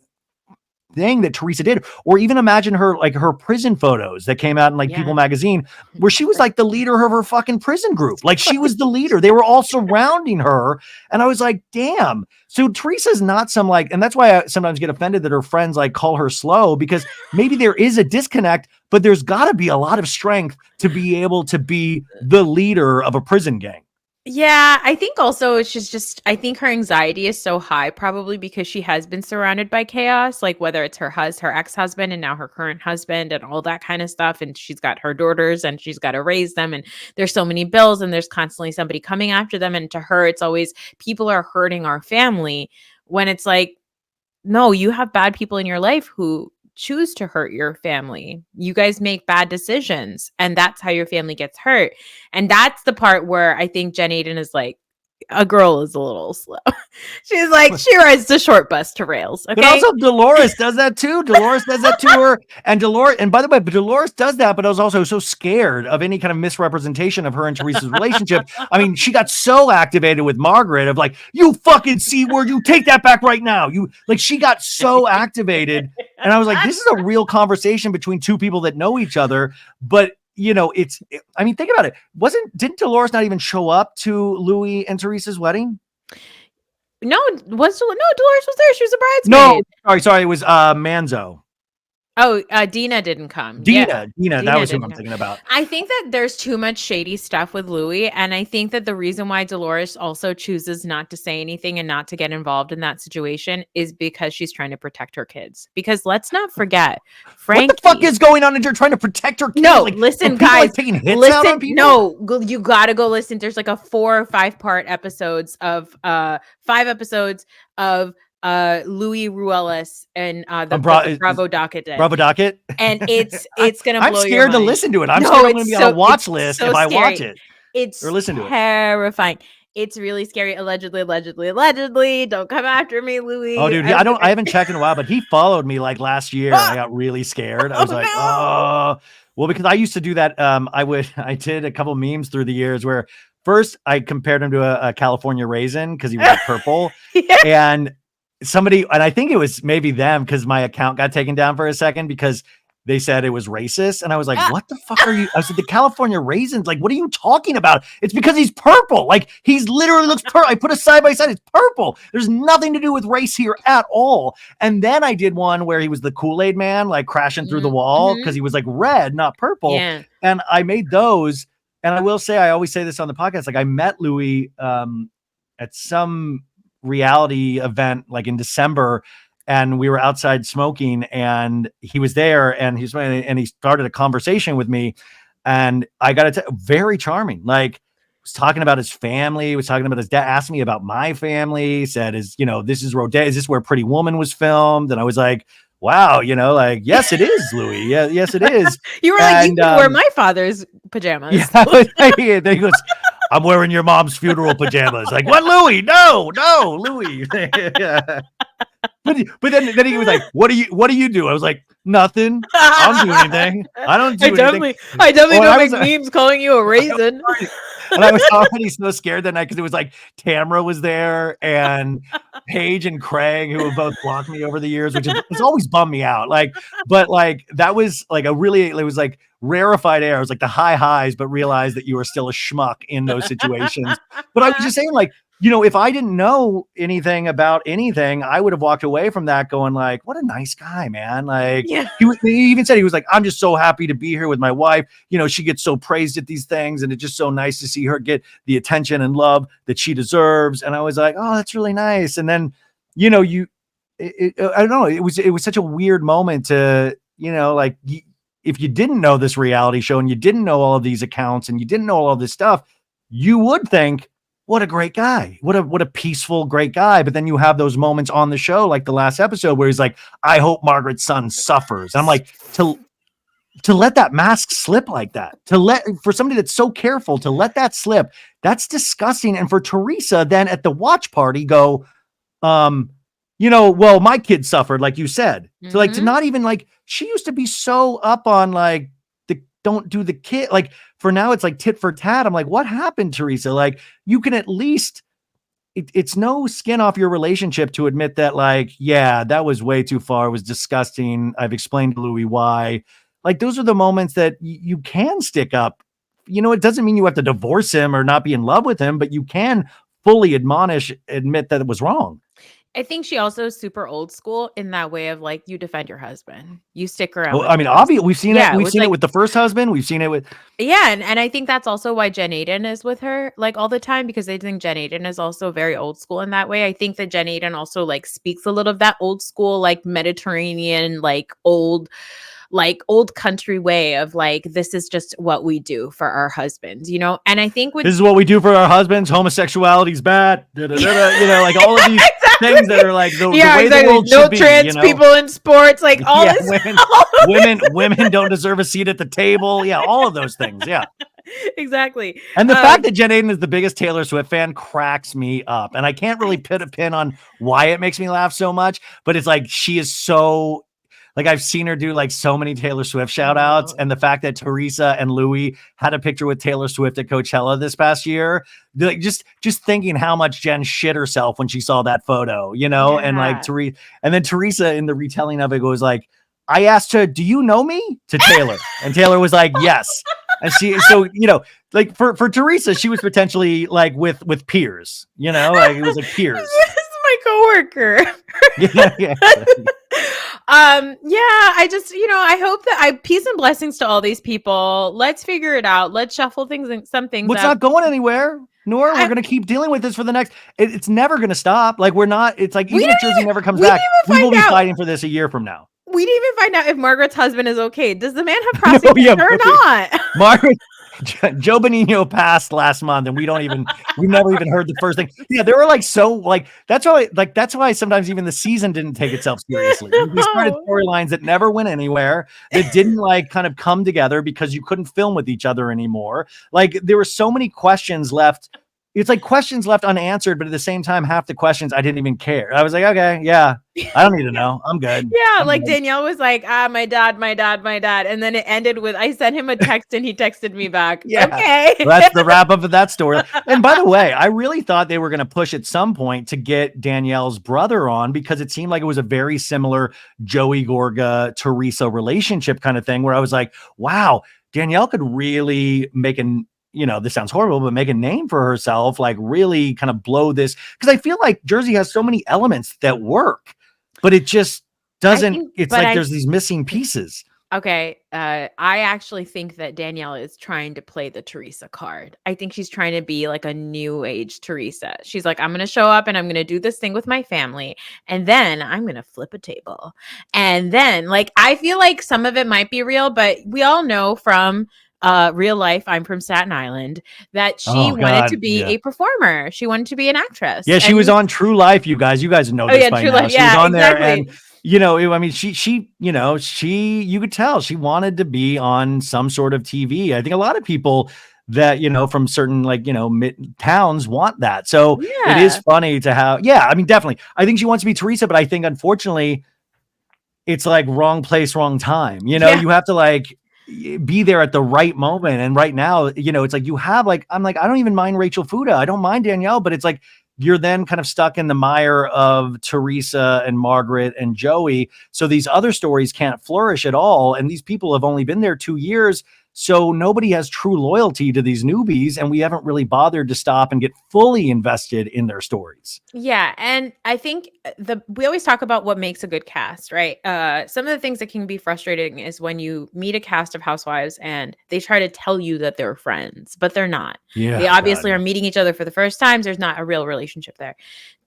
thing that Teresa did. Or even imagine her, like her prison photos that came out in like People magazine, where she was like the leader of her fucking prison group. Like, she was the leader. They were all surrounding her. And I was like, damn. So Teresa's not some like, and that's why I sometimes get offended that her friends like call her slow, because maybe there is a disconnect, but there's got to be a lot of strength to be able to be the leader of a prison gang. Yeah, I think also it's just I think her anxiety is so high, probably because she has been surrounded by chaos, like whether it's her ex-husband and now her current husband and all that kind of stuff. And she's got her daughters and she's got to raise them. And there's so many bills and there's constantly somebody coming after them. And to her, it's always people are hurting our family, when it's like, no, you have bad people in your life who choose to hurt your family. You guys make bad decisions, and that's how your family gets hurt. And that's the part where I think Jen Aiden is like, a girl is a little slow. She's like, she rides the short bus to Rails. Okay. But also Dolores does that too. Dolores does that to her. And by the way, but Dolores does that, but I was also so scared of any kind of misrepresentation of her and Teresa's relationship. I mean, she got so activated with Margaret of like, you fucking C word, you take that back right now. You like, she got so activated. And I was like, this is a real conversation between two people that know each other. But you know, I mean, think about it. Didn't Dolores not even show up to Louie and Teresa's wedding? No, Dolores was there. She was a bridesmaid. No, sorry. It was Manzo. Oh, Dina didn't come. Dina, that was who I'm thinking about. I think that there's too much shady stuff with Louie, and I think that the reason why Dolores also chooses not to say anything and not to get involved in that situation is because she's trying to protect her kids. Because let's not forget, Frankie. What the fuck is going on in her trying to protect her kids? No, like, listen, guys. Like taking hits out on people? No, you gotta go listen. There's like a 4 or 5 part episodes of 5 episodes of Louie Ruelas and the Bravo Docket did. Bravo Docket? And it's gonna blow I'm scared to listen to it. I'm scared I'm gonna be on a watch list if I watch it. It's or listen to it. Terrifying. It's really scary. Allegedly. Don't come after me, Louie. Oh, dude, I haven't checked in a while, but he followed me like last year. I got really scared. I was like, oh, well, because I used to do that. I did a couple memes through the years where first I compared him to a California raisin because he was like purple, and I think it was maybe them because my account got taken down for a second because they said it was racist. And I was like, what the fuck are you? I said, the California raisins, like, what are you talking about? It's because he's purple. Like, he's literally looks purple. I put it side by side. It's purple. There's nothing to do with race here at all. And then I did one where he was the Kool-Aid man, like crashing through the wall because he was like red, not purple. Yeah. And I made those. And I will say, I always say this on the podcast, like I met Louie at some reality event like in December, and we were outside smoking and he was there and he started a conversation with me, and I got it very charming. Like, was talking about his family, was talking about his dad, asked me about my family, said, this is Rodeo, is this where Pretty Woman was filmed? And I was like, wow, like, yes, it is, Louie. Yeah, yes, it is. You were like, you can wear my father's pajamas. Yeah, then he goes, I'm wearing your mom's funeral pajamas. Like, what, Louie? No, Louie. But then he was like, what do you do? I was like, Nothing. I don't do anything. I don't do anything. I definitely Oh, don't make memes calling you a raisin. And I was already so scared that night because it was like Tamara was there and Paige and Craig, who have both blocked me over the years, which has always bummed me out. Like, but like that was like it was like rarefied air. It was like the high highs, but realized that you were still a schmuck in those situations. But I was just saying, like, you know, if I didn't know anything about anything, I would have walked away from that going like, what a nice guy, man. Like Yeah. he even said, he was like, I'm just so happy to be here with my wife. You know, she gets so praised at these things and it's just so nice to see her get the attention and love that she deserves. And I was like, oh, that's really nice. And then, you know, I don't know, it was such a weird moment to, you know, like if you didn't know this reality show and you didn't know all of these accounts and you didn't know all of this stuff, you would think, what a great guy. What a peaceful, great guy. But then you have those moments on the show, like the last episode where he's like, I hope Margaret's son suffers. And I'm like, to let that mask slip like that, for somebody that's so careful to let that slip, that's disgusting. And for Teresa then at the watch party go, you know, well, my kid suffered, like you said. So like to not even like, she used to be so up on like, don't do the kid, like for now it's like tit for tat. I'm like, what happened, Teresa? Like you can at least, it's no skin off your relationship to admit that like, yeah, that was way too far. It was disgusting. I've explained to Louie why. Like those are the moments that you can stick up. You know, it doesn't mean you have to divorce him or not be in love with him, but you can fully admit that it was wrong. I think she also is super old school in that way of like, you defend your husband, you stick around. Well, I mean, obviously we've seen it. We've seen it with the first husband. We've seen it with. Yeah. And I think that's also why Jen Aiden is with her like all the time, because I think Jen Aiden is also very old school in that way. I think that Jen Aiden also like speaks a little of that old school, like Mediterranean, like old country way of like, this is just what we do for our husbands, you know? And I think this is what we do for our husbands. Homosexuality is bad. You know, like all of these things that are like the way the world should be. No trans people in sports, like all this. Women don't deserve a seat at the table. Yeah, all of those things. Yeah. Exactly. And the fact that Jen Aiden is the biggest Taylor Swift fan cracks me up. And I can't really put a pin on why it makes me laugh so much, but it's like she is so. Like I've seen her do like so many Taylor Swift shout outs. And the fact that Teresa and Louie had a picture with Taylor Swift at Coachella this past year, like just thinking how much Jen shit herself when she saw that photo, you know? Yeah. And like Teresa in the retelling of it goes like, I asked her, do you know me? To Taylor. And Taylor was like, yes. And so, you know, like for Teresa, she was potentially like with peers, you know, like it was like peers. This is my coworker. Yeah. I just, you know, I hope that peace and blessings to all these people. Let's figure it out. Let's shuffle things and some things. It's not going anywhere. Nor we're going to keep dealing with this for the next, it's never going to stop. Like we're not, it's like, even if Jersey never comes back, we will be fighting for this a year from now. We didn't even find out if Margaret's husband is okay. Does the man have prostate cancer or not? Margaret, Joe Bonino passed last month, and we never even heard the first thing. Yeah, they were like that's why sometimes even the season didn't take itself seriously. We started storylines that never went anywhere, that didn't like kind of come together because you couldn't film with each other anymore. Like there were so many questions left. It's like questions left unanswered, but at the same time, half the questions I didn't even care. I was like, okay, yeah, I don't need to know. I'm good. Yeah, I'm like good. Danielle was like, my dad. And then it ended with, I sent him a text and he texted me back. Yeah. Okay. That's the wrap up of that story. And by the way, I really thought they were going to push at some point to get Danielle's brother on, because it seemed like it was a very similar Joey Gorga, Teresa relationship kind of thing, where I was like, wow, Danielle could really make this sounds horrible, but make a name for herself, like really kind of blow this. Because I feel like Jersey has so many elements that work, but it just doesn't. There's these missing pieces. Okay. I actually think that Danielle is trying to play the Teresa card. I think she's trying to be like a new age Teresa. She's like, I'm going to show up and I'm going to do this thing with my family. And then I'm going to flip a table. And then like, I feel like some of it might be real, but we all know from real life, I'm from Staten Island, that she wanted to be a performer. She wanted to be an actress. Yeah, she was on True Life, you guys. You guys know this by now. Life. She was on there, and I mean, she you could tell she wanted to be on some sort of TV. I think a lot of people that from certain towns want that. So it is funny to have. Yeah, I mean, definitely. I think she wants to be Teresa, but I think unfortunately, it's like wrong place, wrong time. You know, Yeah. you have to like be there at the right moment. And right now, you know, it's like you have like, I'm like, I don't even mind Rachel Fuda. I don't mind Danielle, but it's like you're then kind of stuck in the mire of Teresa and Margaret and Joey. So these other stories can't flourish at all. And these people have only been there 2 years. So nobody has true loyalty to these newbies. And we haven't really bothered to stop and get fully invested in their stories. Yeah, and I think we always talk about what makes a good cast, right? Some of the things that can be frustrating is when you meet a cast of housewives and they try to tell you that they're friends, but they're not. They Yeah. obviously are meeting each other for the first time. There's not a real relationship there.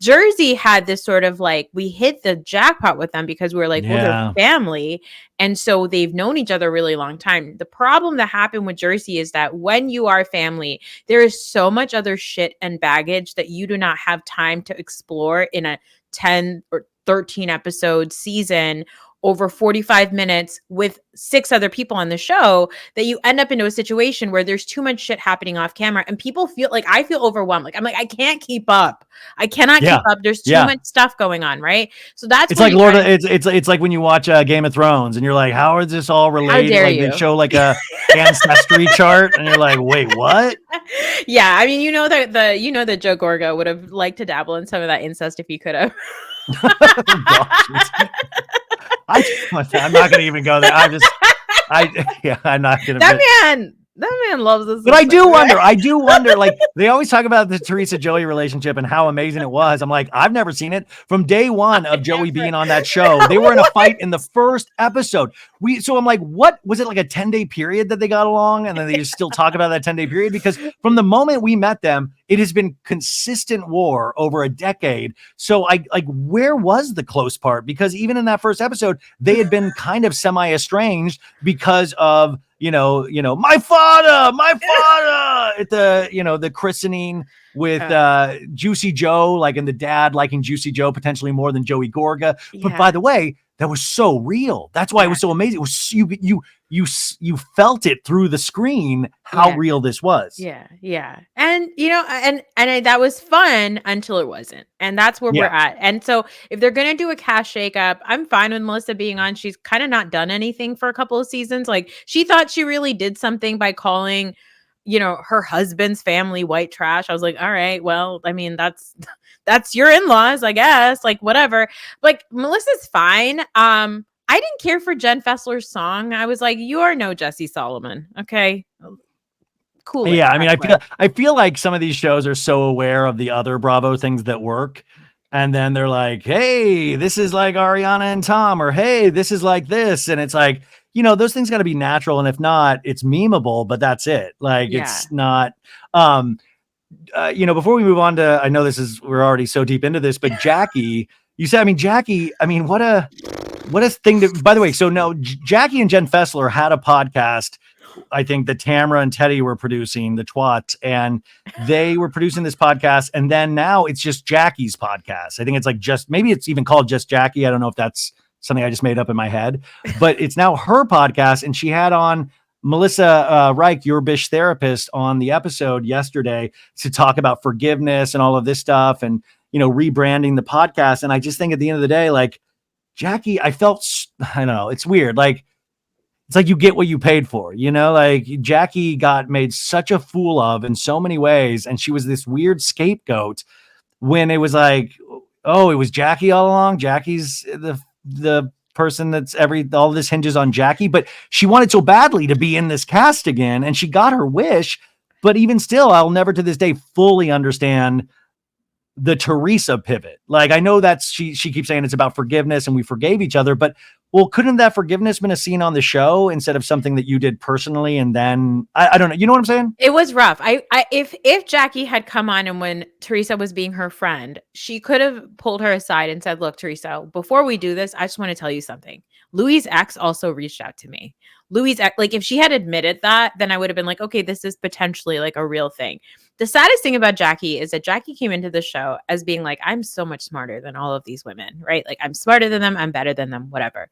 Jersey had this sort of like, we hit the jackpot with them because we were like, well, they're family. And so they've known each other a really long time. The problem that happened with Jersey is that when you are family, there is so much other shit and baggage that you do not have time to explore in a 10 or 13 episode season over 45 minutes with 6 other people on the show, that you end up into a situation where there's too much shit happening off camera and people feel like, I feel overwhelmed. Like, I'm like, I can't keep up. I cannot keep up. There's too much stuff going on. Right. So that's, it's like it's like when you watch Game of Thrones and you're like, how is this all related? How dare like you? They show like a ancestry chart and you're like, wait, what? Yeah. I mean, you know that Joe Gorga would have liked to dabble in some of that incest if he could have. I'm not gonna even go there. I'm not gonna. That man loves this. But I do wonder, like they always talk about the Teresa Joey relationship and how amazing it was. I'm like, I've never seen it. From day one of Joey being on that show, they were in a fight in the first episode. So I'm like, what was it, like a 10-day period that they got along? And then they just still talk about that 10-day period? Because from the moment we met them, it has been consistent war over a decade. So where was the close part? Because even in that first episode, they had been kind of semi-estranged because of, my father at the christening with Juicy Joe, like, and the dad liking Juicy Joe potentially more than Joey Gorga. But by the way, that was so real. That's why it was so amazing. It was you felt it through the screen how real this was. Yeah. And that was fun until it wasn't. And that's where we're at. And so if they're going to do a cast shakeup, I'm fine with Melissa being on. She's kind of not done anything for a couple of seasons. Like, she thought she really did something by calling, her husband's family white trash. I was like, all right, well, I mean, that's your in-laws, I guess, like, whatever. Like, Melissa's fine. I didn't care for Jen Fessler's song. I was like, you are no Jesse Solomon. Okay. Cool. Yeah. I mean, I feel like some of these shows are so aware of the other Bravo things that work. And then they're like, hey, this is like Ariana and Tom, or hey, this is like this. And it's like, those things got to be natural. And if not, it's memeable, but that's it. Like, it's not, before we move on to, I know we're already so deep into this, but Jackie, what a thing to, by the way. So no, Jackie and Jen Fessler had a podcast, I think, that Tamara and Teddy were producing, the Twats, and they were producing this podcast. And then now it's just Jackie's podcast. I think it's like maybe it's even called Just Jackie. I don't know if that's something I just made up in my head, but it's now her podcast. And she had on Melissa Reich, your Bish therapist, on the episode yesterday to talk about forgiveness and all of this stuff and, rebranding the podcast. And I just think at the end of the day, like, Jackie, I don't know, it's weird. Like, it's like you get what you paid for, like Jackie got made such a fool of in so many ways. And she was this weird scapegoat when it was like, oh, it was Jackie all along. Jackie's the person that's all this hinges on Jackie, but she wanted so badly to be in this cast again and she got her wish. But even still, I'll never to this day fully understand the Teresa pivot. Like, I know that she keeps saying it's about forgiveness and we forgave each other, but well, couldn't that forgiveness been a scene on the show instead of something that you did personally? And then I don't know. You know what I'm saying? It was rough. If Jackie had come on and when Teresa was being her friend, she could have pulled her aside and said, look, Teresa, before we do this, I just want to tell you something. Louie's ex also reached out to me. Louie's ex, like, if she had admitted that, then I would have been like, okay, this is potentially like a real thing. The saddest thing about Jackie is that Jackie came into the show as being like, I'm so much smarter than all of these women, right? Like, I'm smarter than them. I'm better than them, whatever.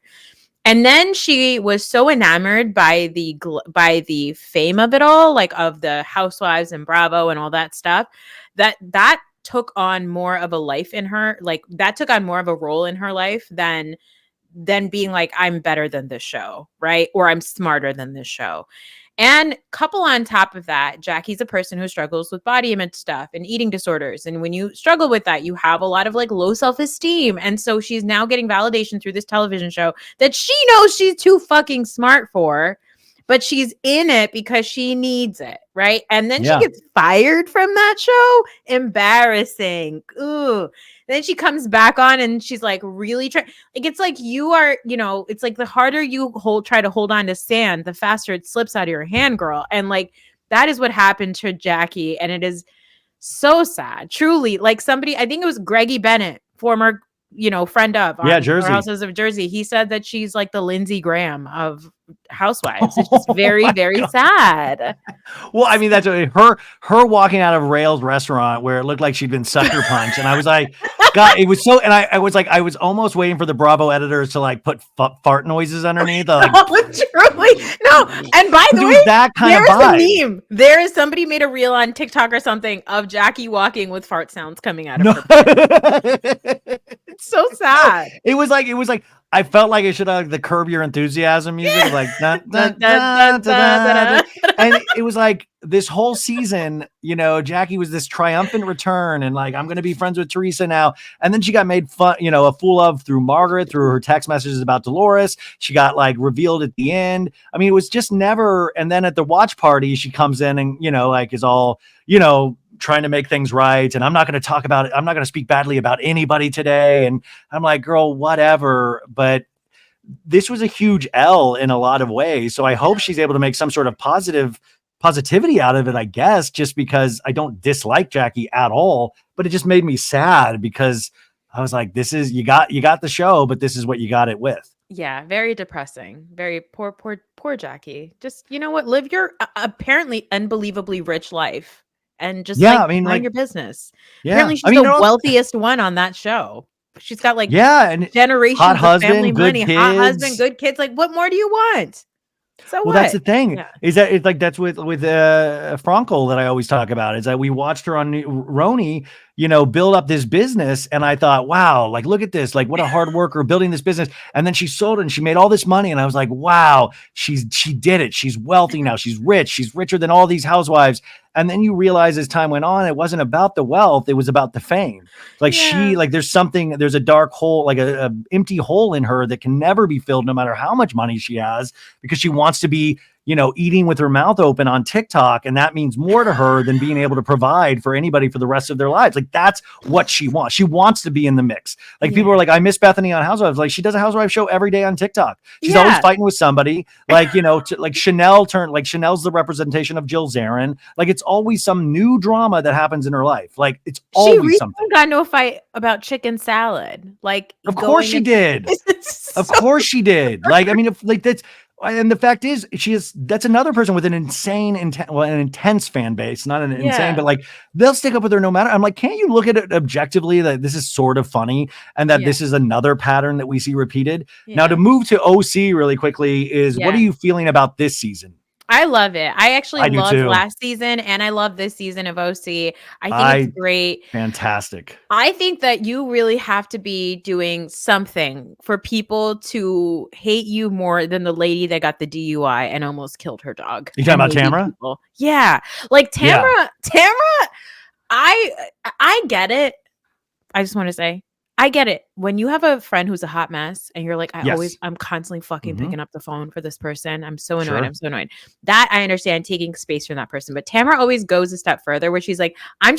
And then she was so enamored by the fame of it all, like of the Housewives and Bravo and all that stuff, that took on more of a life in her. Like, that took on more of a role in her life than then being like, I'm better than this show, right? Or I'm smarter than this show. And couple on top of that, Jackie's a person who struggles with body image stuff and eating disorders. And when you struggle with that, you have a lot of like low self-esteem. And so she's now getting validation through this television show that she knows she's too fucking smart for, but she's in it because she needs it, right? And then she gets fired from that show. Embarrassing. Ooh. Then she comes back on and she's like really trying. Like, it's like you are, you know, it's like the harder you try to hold on to sand, the faster it slips out of your hand, girl. And like that is what happened to Jackie, and it is so sad. Truly, like somebody, I think it was Greggy Bennett, former, you know, friend of Jersey. Houses of Jersey. He said that she's like the Lindsey Graham of Housewives. It's just very, very sad. Well, I mean, that's her walking out of Rails restaurant where it looked like she'd been sucker punched, and I was like, God, it was so. And I was like, I was almost waiting for the Bravo editors to like put fart noises underneath. Like, truly, no. And by the way, that kind there of is a meme. There is somebody made a reel on TikTok or something of Jackie walking with fart sounds coming out of her. It's so sad. It was like I felt like it should have like the Curb Your Enthusiasm music, like dun, dun, dun, dun, dun, dun. And it was like this whole season, you know, Jackie was this triumphant return, and like I'm gonna be friends with Teresa now. And then she got made fun, you know, a fool of through Margaret, through her text messages about Dolores. She got like revealed at the end. I mean, it was just never. And then at the watch party, she comes in and, you know, like is all, you know, trying to make things right. And I'm not going to talk about it. I'm not going to speak badly about anybody today. And I'm like, girl, whatever. But this was a huge L in a lot of ways. So I hope she's able to make some sort of positivity out of it, I guess, just because I don't dislike Jackie at all, but it just made me sad because I was like, this is, you got the show, but this is what you got it with. Yeah, very depressing. Very poor Jackie. Just, you know what? Live your apparently unbelievably rich life and just I mean, mind like your business. Yeah. Apparently she's the wealthiest one on that show. She's got like and generations hot of husband, family money, kids. hot husband, good kids. Like, what more do you want? So well, what? that's the thing is that it's like that's with Frankel that I always talk about is that we watched her on RHONY, you know, build up this business, and I thought, wow, like look at this, like what a hard worker building this business, and then she sold it and she made all this money, and I was like, wow, she did it. She's wealthy now. She's rich. She's richer than all these housewives. And then you realize as time went on, it wasn't about the wealth; it was about the fame. Like she, like there's a dark hole, like a empty hole in her that can never be filled, no matter how much money she has, because she wants to be, you know, eating with her mouth open on TikTok. And that means more to her than being able to provide for anybody for the rest of their lives. Like that's what she wants. She wants to be in the mix. Like people are like, I miss Bethany on Housewives. Like she does a Housewives show every day on TikTok. She's always fighting with somebody. Like, you know, like Chanel's the representation of Jill Zarin. Like it's always some new drama that happens in her life. Like it's always something. She got into a fight about chicken salad. Like, of course she did. Of course she did. Like, I mean, if like that's, and the fact is, that's another person with an intense fan base, not an insane, but like they'll stick up with her no matter. I'm like, can't you look at it objectively that this is sort of funny and that this is another pattern that we see repeated? Now to move to OC really quickly is what are you feeling about this season? I love it. I actually loved last season and I love this season of OC. I think it's great. Fantastic. I think that you really have to be doing something for people to hate you more than the lady that got the DUI and almost killed her dog. You talking about Tamara? People. Yeah. Like Tamara, I get it. I just want to say, I get it. When you have a friend who's a hot mess and you're like, I'm constantly fucking picking up the phone for this person. I'm so annoyed. I'm so annoyed. That I understand taking space from that person. But Tamara always goes a step further where she's like, I'm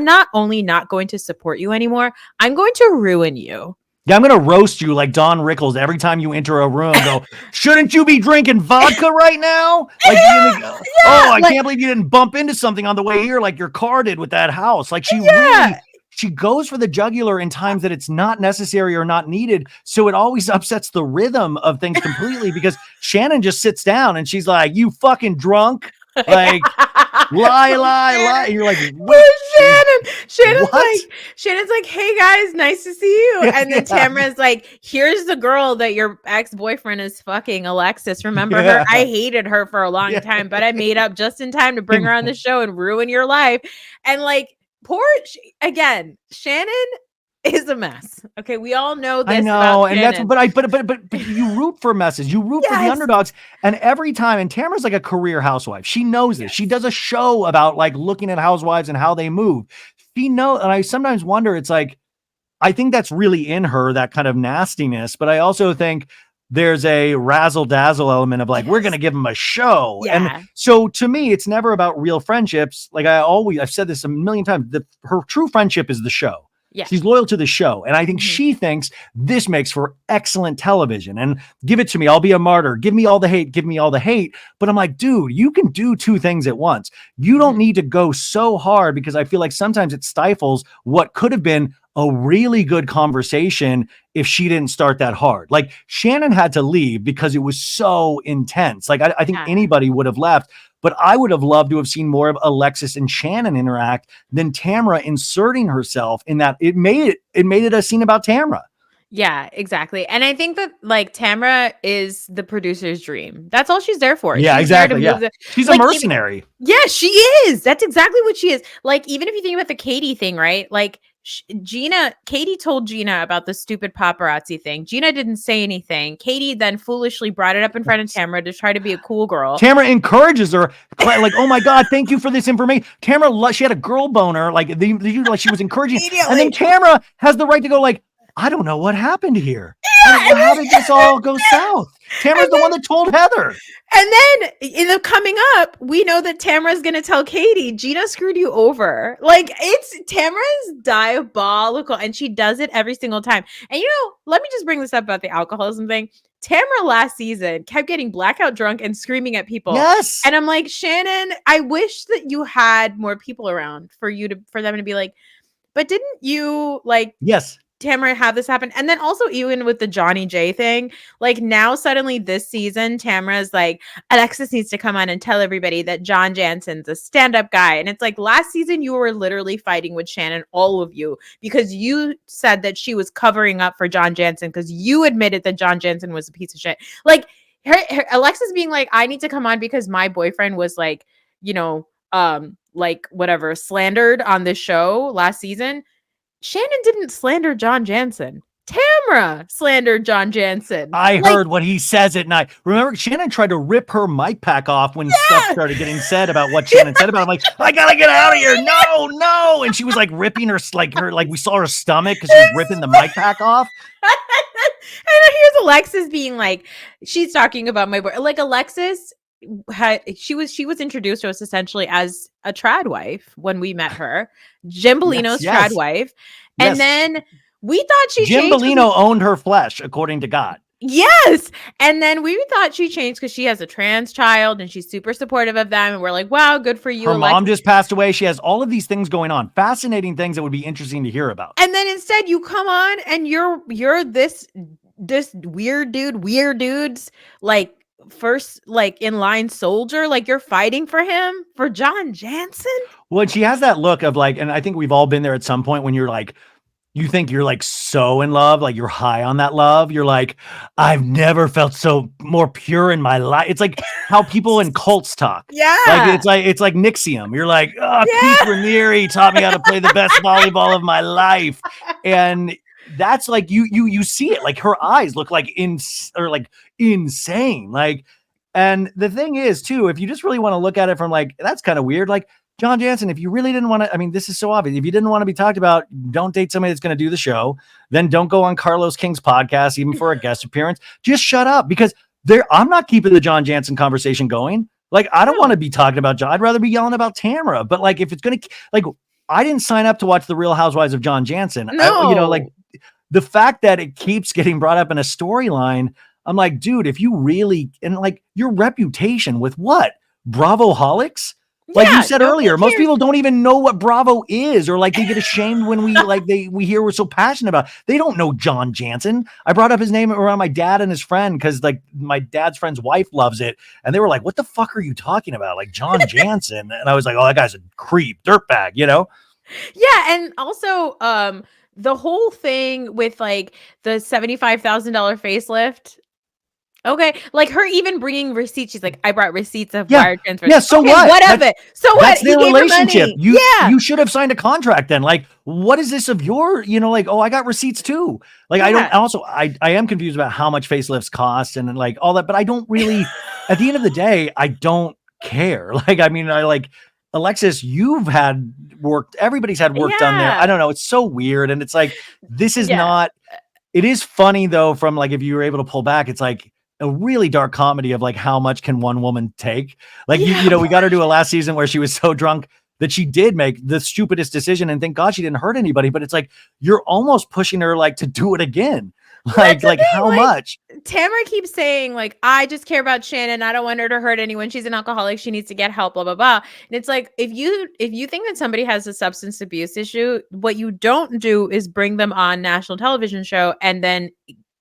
not only not going to support you anymore, I'm going to ruin you. Yeah, I'm going to roast you like Don Rickles every time you enter a room. Go, shouldn't you be drinking vodka right now? Like, I can't believe you didn't bump into something on the way here like your car did with that house. Like she really... She goes for the jugular in times that it's not necessary or not needed. So it always upsets the rhythm of things completely because Shannon just sits down and she's like, you fucking drunk. Like, lie. And you're like, Shannon's like, hey guys, nice to see you. And then Tamara's like, here's the girl that your ex-boyfriend is fucking, Alexis. Remember her? I hated her for a long time, but I made up just in time to bring her on the show and ruin your life. And like, Shannon is a mess. Okay, we all know I this about know, and that's Shannon. but you root for messes. You root for the Yes. underdogs, and every time. And Tamara's like a career housewife. She knows this. She does a show about like looking at housewives and how they move. She knows, and I sometimes wonder. It's like I think that's really in her, that kind of nastiness. But I also think there's a razzle dazzle element of like we're gonna give them a show, and Yeah. so to me, it's never about real friendships. Like I've said this a million times. Her true friendship is the show. Yeah. She's loyal to the show. And I think Mhm. she thinks this makes for excellent television. And give it to me. I'll be a martyr. Give me all the hate. Give me all the hate. But I'm like, dude, you can do two things at once. You don't Mhm. need to go so hard because I feel like sometimes it stifles what could have been a really good conversation if she didn't start that hard. Like Shannon had to leave because it was so intense. Like I think Yeah. anybody would have left. But I would have loved to have seen more of Alexis and Shannon interact than Tamara inserting herself in that. It made it a scene about Tamara. Yeah, exactly. And I think that like Tamara is the producer's dream. That's all she's there for. Yeah, She's exactly. there to move She's a like mercenary. yeah, she is. That's exactly what she is. Like even if you think about the Katie thing, right? Like Katie told Gina about the stupid paparazzi thing. Gina didn't say anything. Katie then foolishly brought it up in front of Tamara to try to be a cool girl. Tamara encourages her, like, "Oh my God, thank you for this information." Tamara, she had a girl boner, like like she was encouraging, and then Tamara has the right to go, like, "I don't know what happened here. How did this all go south?" Tamara's the one that told Heather. And then in the coming up, we know that Tamara's gonna tell Katie, Gina screwed you over. Like Tamara's diabolical, and she does it every single time. And let me just bring this up about the alcoholism thing. Tamara last season kept getting blackout drunk and screaming at people. Yes. And I'm like, Shannon, I wish that you had more people around for them to be like, but didn't you like Yes. Tamara have this happen? And then also even with the Johnny J thing, like now suddenly this season, Tamara's like, Alexis needs to come on and tell everybody that John Jansen's a stand-up guy. And it's like last season you were literally fighting with Shannon, all of you, because you said that she was covering up for John Jansen because you admitted that John Jansen was a piece of shit. Like Alexis being like, I need to come on because my boyfriend was like, like whatever, slandered on this show last season. Shannon didn't slander John Jansen. Tamara slandered John Jansen. I heard what he says at night. Remember, Shannon tried to rip her mic pack off when stuff started getting said about what Shannon said about him. Like, I gotta get out of here. No. And she was like ripping her, like we saw her stomach because she was ripping the mic pack off. And here's Alexis being like, she's talking about my boy. Like Alexis she was introduced to us essentially as a trad wife when we met her. Jim Bellino's trad wife. And then we thought she Jim changed. Bellino owned her flesh, according to God. Yes. And then we thought she changed because she has a trans child and she's super supportive of them. And we're like, wow, good for you. Her mom just passed away. She has all of these things going on. Fascinating things that would be interesting to hear about. And then instead you come on and you're this weird dude's like first like in line soldier, like you're fighting for him, for John Jansen. Well, she has that look of like, and I think we've all been there at some point when you're like, you think you're like so in love, like you're high on that love. You're like, I've never felt so more pure in my life. It's like how people in cults talk. Yeah. Like it's like Nixium. You're like, oh, Keith Raniere taught me how to play the best volleyball of my life. And that's like you see it, like her eyes look like insane. Like, and the thing is too, if you just really want to look at it from like, that's kind of weird. Like John Jansen, if you really didn't want to, I mean, this is so obvious. If you didn't want to be talked about, don't date somebody that's going to do the show. Then don't go on Carlos King's podcast, even for a guest appearance. Just shut up, because I'm not keeping the John Jansen conversation going. Like, I don't want to be talking about John. I'd rather be yelling about Tamara. But like, if it's going to, like, I didn't sign up to watch The Real Housewives of John Jansen. No. Like the fact that it keeps getting brought up in a storyline, I'm like, dude, if you really, and like your reputation with what? Bravo-holics? Like you said earlier, most people don't even know what Bravo is, or like they get ashamed when we hear we're so passionate about it. They don't know John Jansen. I brought up his name around my dad and his friend because like my dad's friend's wife loves it. And they were like, what the fuck are you talking about? Like John Jansen. And I was like, oh, that guy's a creep, dirtbag, you know? Yeah. And also the whole thing with like the $75,000 facelift. Okay, like her even bringing receipts. She's like, I brought receipts of Yeah. wire transfers. Yeah. So Okay, what? what of it? So what? That's He their gave her relationship. money. You Yeah, you should have signed a contract then. Like, what is this of your, like, oh, I got receipts too. Like, I don't yeah. also I am confused about how much facelifts cost and like all that, but I don't really, at the end of the day, I don't care. Like, I mean, I like Alexis, you've had work, everybody's had work done there. I Yeah, don't know. It's so weird. And it's like, this is yeah. not, it is funny though, from like, if you were able to pull back, it's like a really dark comedy of like, how much can one woman take? Like, Yeah, we got her to a last season where she was so drunk that she did make the stupidest decision, and thank God she didn't hurt anybody. But it's like, you're almost pushing her like to do it again. that's the Like thing. how Like much? Tamara keeps saying, like, I just care about Shannon. I don't want her to hurt anyone. She's an alcoholic. She needs to get help. Blah blah blah. And it's like, if you think that somebody has a substance abuse issue, what you don't do is bring them on national television show and then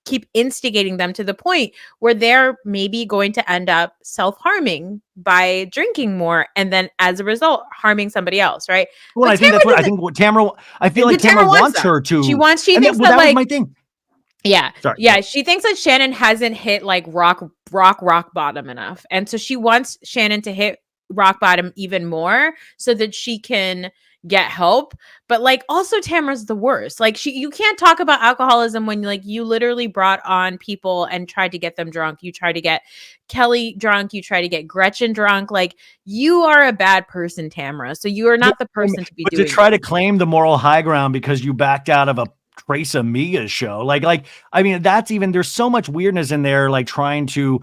keep instigating them to the point where they're maybe going to end up self-harming by drinking more, and then as a result harming somebody else, right? Well, But I think Tamara that's what I doesn't. think. What Tamara, I feel like But Tamara Tamara wants wants that. her to, She and thinks well, that, that was like, my thing. yeah. Sorry. Yeah, she thinks that Shannon hasn't hit like rock bottom enough. And so she wants Shannon to hit rock bottom even more so that she can get help. But like also Tamara's the worst. Like you can't talk about alcoholism when like you literally brought on people and tried to get them drunk. You tried to get Kelly drunk, you try to get Gretchen drunk. Like you are a bad person, Tamara. So you are Yeah, not the person to be but to doing try to this. claim the moral high ground because you backed out of a Teresa Mia show, like I mean, that's even, there's so much weirdness in there, like trying to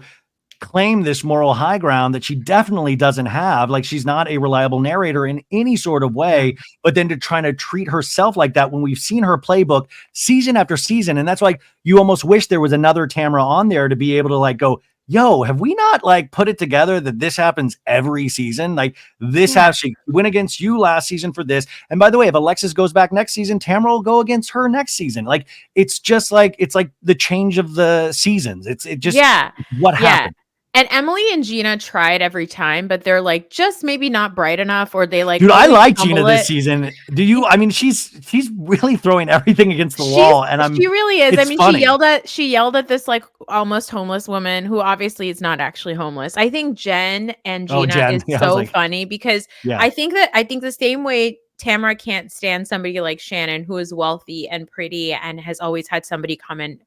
claim this moral high ground that she definitely doesn't have. Like, she's not a reliable narrator in any sort of No. way, but then to try to treat herself like that when we've seen her playbook season after season. And that's like, you almost wish there was another Tamara on there to be able to like go, yo, have we not like put it together that this happens every season? Like this Yeah. has, she went against you last season for this. And by the way, if Alexis goes back next season, Tamara will go against her next season. Like, it's just like, it's like the change of the seasons. It just, Yeah. what Yeah. happened? And Emily and Gina tried every time, but they're like just maybe not bright enough, or they like Dude, I always like Gina fumble this it. season. Do you? I mean, she's really throwing everything against the wall, and She really is. I it's mean, funny. she yelled at this like almost homeless woman who obviously is not actually homeless. I think Jen and Oh, Gina Jen. is Yeah, I was so like, funny because yeah. I think the same way Tamara can't stand somebody like Shannon who is wealthy and pretty and has always had somebody come and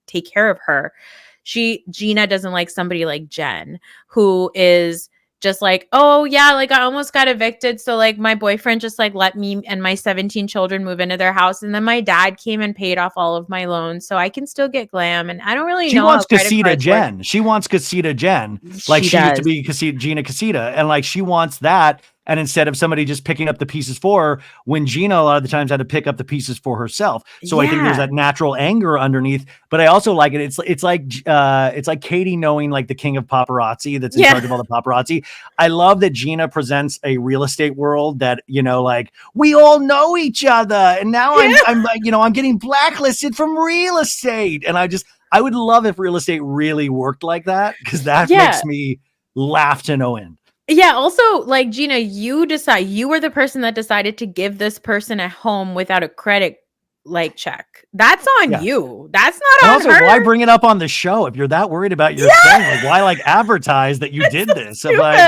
take care of her. Gina doesn't like somebody like Jen who is just like, oh yeah, like I almost got evicted, so like my boyfriend just like let me and my 17 children move into their house, and then my dad came and paid off all of my loans so I can still get glam, and I don't really She know how wants credit Casita cards work. Jen. She wants Casita Jen. Like She she used to does. be Gina Casita. And like she wants that. And instead of somebody just picking up the pieces for her, when Gina a lot of the times had to pick up the pieces for herself. So I think there's Yeah. that natural anger underneath. But I also like it. It's like Katie knowing like the king of paparazzi that's in charge Yeah. of all the paparazzi. I love that Gina presents a real estate world that, like we all know each other. And now Yeah. I'm like, I'm getting blacklisted from real estate. And I would love if real estate really worked like that, because that Yeah. makes me laugh to no end. Yeah, also, like, Gina, you were the person that decided to give this person a home without a credit like check. That's on Yeah. you. That's And not on also, her. why bring it up on the show if you're that worried about your thing? Like, why like advertise that you did this? Of like,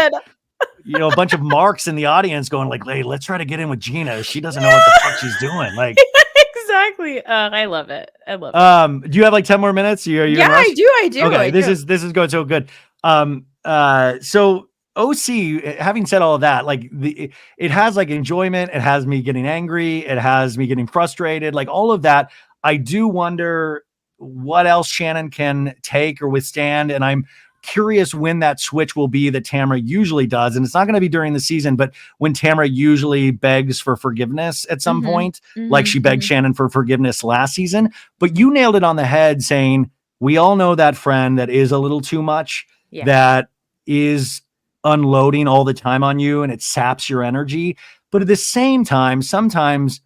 Stupid. a bunch of marks in the audience going like, hey, let's try to get in with Gina. She doesn't know what the fuck she's doing. Like, Exactly. I love it. I love it. Do you have like 10 more minutes? You're Yeah, in rush? I do. Okay, I this do. is going so good. So OC, having said all of that, like it has like enjoyment, it has me getting angry, it has me getting frustrated, like all of that. I do wonder what else Shannon can take or withstand, and I'm curious when that switch will be that Tamara usually does. And it's not going to be during the season, but when Tamara usually begs for forgiveness at some point, like she begged Shannon for forgiveness last season. But you nailed it on the head saying, we all know that friend that is a little too much, Yeah. that is unloading all the time on you, and it saps your energy. But at the same time, sometimes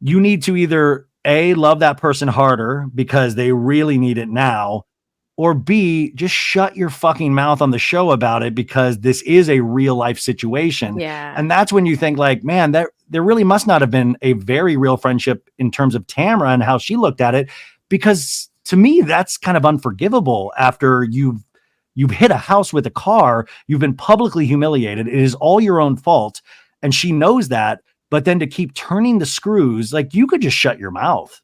you need to either A, love that person harder because they really need it now, or B, just shut your fucking mouth on the show about it because this is a real life situation. Yeah. And that's when you think like, man, there really must not have been a very real friendship in terms of Tamara and how she looked at it, because to me, that's kind of unforgivable after you've hit a house with a car, you've been publicly humiliated. It is all your own fault. And she knows that, but then to keep turning the screws, like you could just shut your mouth.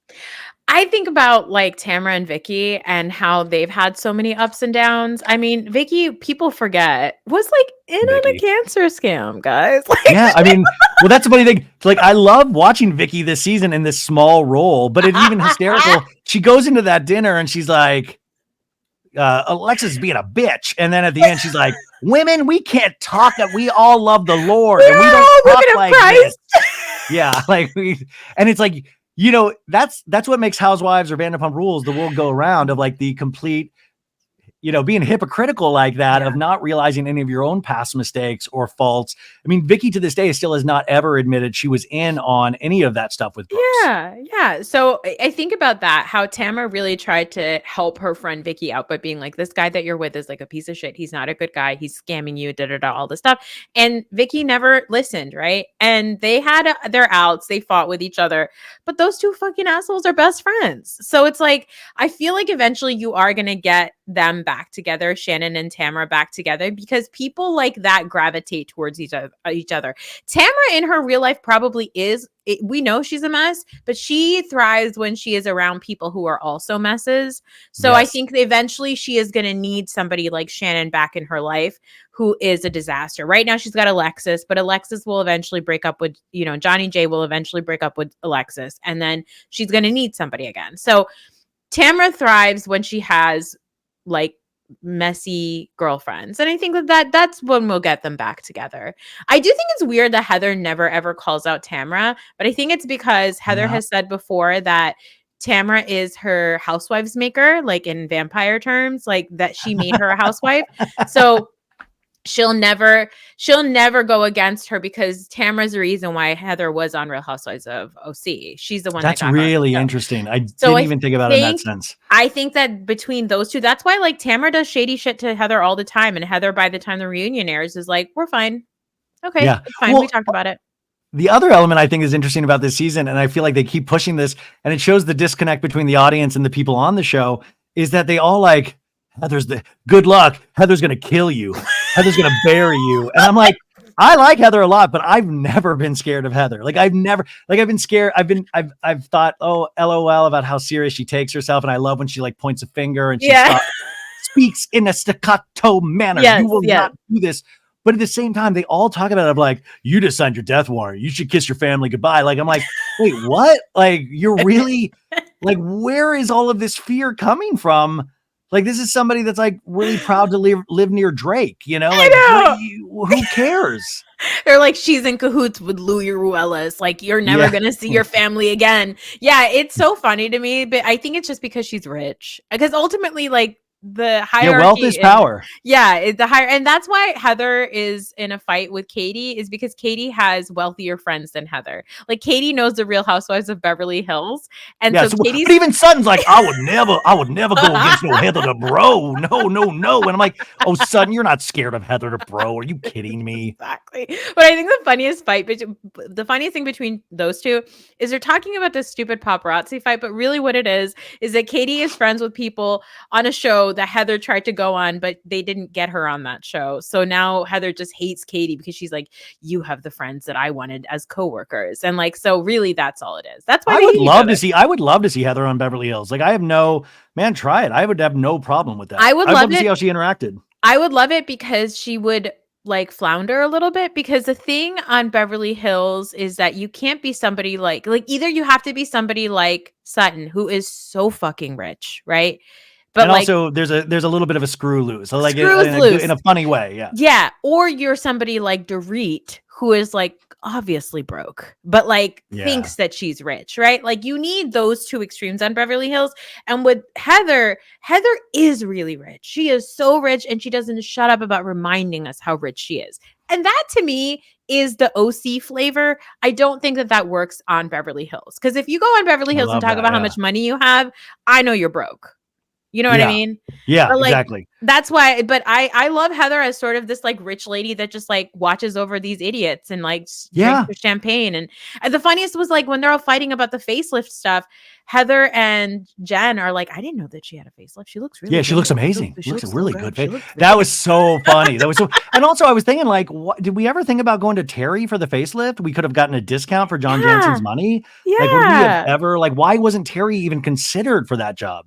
I think about like Tamara and Vicky and how they've had so many ups and downs. I mean, Vicky, people forget, was like in on a Vicky. cancer scam, guys. Like, Yeah, I mean, well, that's the funny thing. Like, I love watching Vicky this season in this small role, but it's even hysterical. She goes into that dinner and she's like, Alexa's being a bitch. And then at the end, she's like, women, we can't talk that we all love the Lord and we don't talk like this. Yeah, like and it's like, you know, that's what makes Housewives or Vanderpump Rules, the world go around, of like the complete, you know, being hypocritical like that, of not realizing any of your own past mistakes or faults. I mean, Vicky to this day still has not ever admitted she was in on any of that stuff with Brooks. Yeah. So I think about that, how Tamara really tried to help her friend Vicky out by being like, this guy that you're with is like a piece of shit. He's not a good guy. He's scamming you, all this stuff. And Vicky never listened, right? And they had their outs. They fought with each other. But those two fucking assholes are best friends. So it's like, I feel like eventually you are going to get them back together, Shannon and Tamara back together, because people like that gravitate towards each other. Tamara in her real life probably is, we know she's a mess, but she thrives when she is around people who are also messes. So I think eventually she is going to need somebody like Shannon back in her life who is a disaster. Right now she's got Alexis, but Alexis will eventually break up with, you know, Johnny J will eventually break up with Alexis, and then she's going to need somebody again. So Tamara thrives when she has like messy girlfriends, and I think that's when we'll get them back together. I do think it's weird that Heather never ever calls out Tamara, but I think it's because Heather has said before that Tamara is her housewives maker, like in vampire terms, like that she made her a housewife. So she'll never go against her, because Tamara's the reason why Heather was on Real Housewives of OC. She's the one that's that got really her. interesting. I didn't even think about it in that sense. I think that between those two, that's why like Tamara does shady shit to Heather all the time, and Heather, by the time the reunion airs, is like, we're fine. Okay, it's fine. We talked about it. The other element I think is interesting about this season, and I feel like they keep pushing this, and it shows the disconnect between the audience and the people on the show, is that they all like, Heather's the good luck. Heather's going to kill you. Heather's going to bury you. And I'm like, I like Heather a lot, but I've never been scared of Heather. Like I've been scared. I've thought, oh, LOL, about how serious she takes herself. And I love when she like points a finger and she speaks in a staccato manner. You will not do this. But at the same time, they all talk about it of like, you just signed your death warrant. You should kiss your family goodbye. Like, I'm like, wait, what? Like, you're really like, where is all of this fear coming from? Like, this is somebody that's like really proud to live near Drake, you know? Like, who cares? They're like, she's in cahoots with Louie Ruelas. Like, you're never going to see your family again. Yeah, it's so funny to me, but I think it's just because she's rich. Because ultimately, like, the hierarchy, wealth is power. The higher, and that's why Heather is in a fight with Katie, is because Katie has wealthier friends than Heather. Like, Katie knows the Real Housewives of Beverly Hills, and so Katie's, but even Sutton's like, I would never go against no Heather to bro. No. And I'm like, oh, Sutton, you're not scared of Heather to bro. Are you kidding me? Exactly. But I think the funniest thing between those two is they're talking about this stupid paparazzi fight, but really what it is that Katie is friends with people on a show that Heather tried to go on, but they didn't get her on that show. So now Heather just hates Katie because she's like, you have the friends that I wanted as coworkers. And like, so really that's all it is. That's why I would love to see Heather on Beverly Hills. Like, try it. I would have no problem with that. I would love to see how she interacted. I would love it because she would like flounder a little bit, because the thing on Beverly Hills is that you can't be somebody like either you have to be somebody like Sutton, who is so fucking rich, right? But and also there's a little bit of a screw loose. So like in a funny way. Yeah. Yeah. Or you're somebody like Dorit, who is like obviously broke, but like thinks that she's rich, right? Like you need those two extremes on Beverly Hills. And with Heather is really rich. She is so rich, and she doesn't shut up about reminding us how rich she is. And that to me is the OC flavor. I don't think that works on Beverly Hills. Because if you go on Beverly Hills and talk about how much money you have, I know you're broke. You know what I Yeah. mean? Yeah, But like exactly. that's why. But I love Heather as sort of this like rich lady that just like watches over these idiots and like drinks Yeah. their champagne. And the funniest was like when they're all fighting about the facelift stuff. Heather and Jen are like, I didn't know that she had a facelift. She looks really Yeah, she good. looks amazing. She Looks a looks so really good. good She face. looks That great. was so funny. That was so, and also I was thinking like, what did we ever think about going to Terry for the facelift? We could have gotten a discount for John Yeah. Jansen's money. Like, would we have Yeah. ever like? Why wasn't Terry even considered for that job?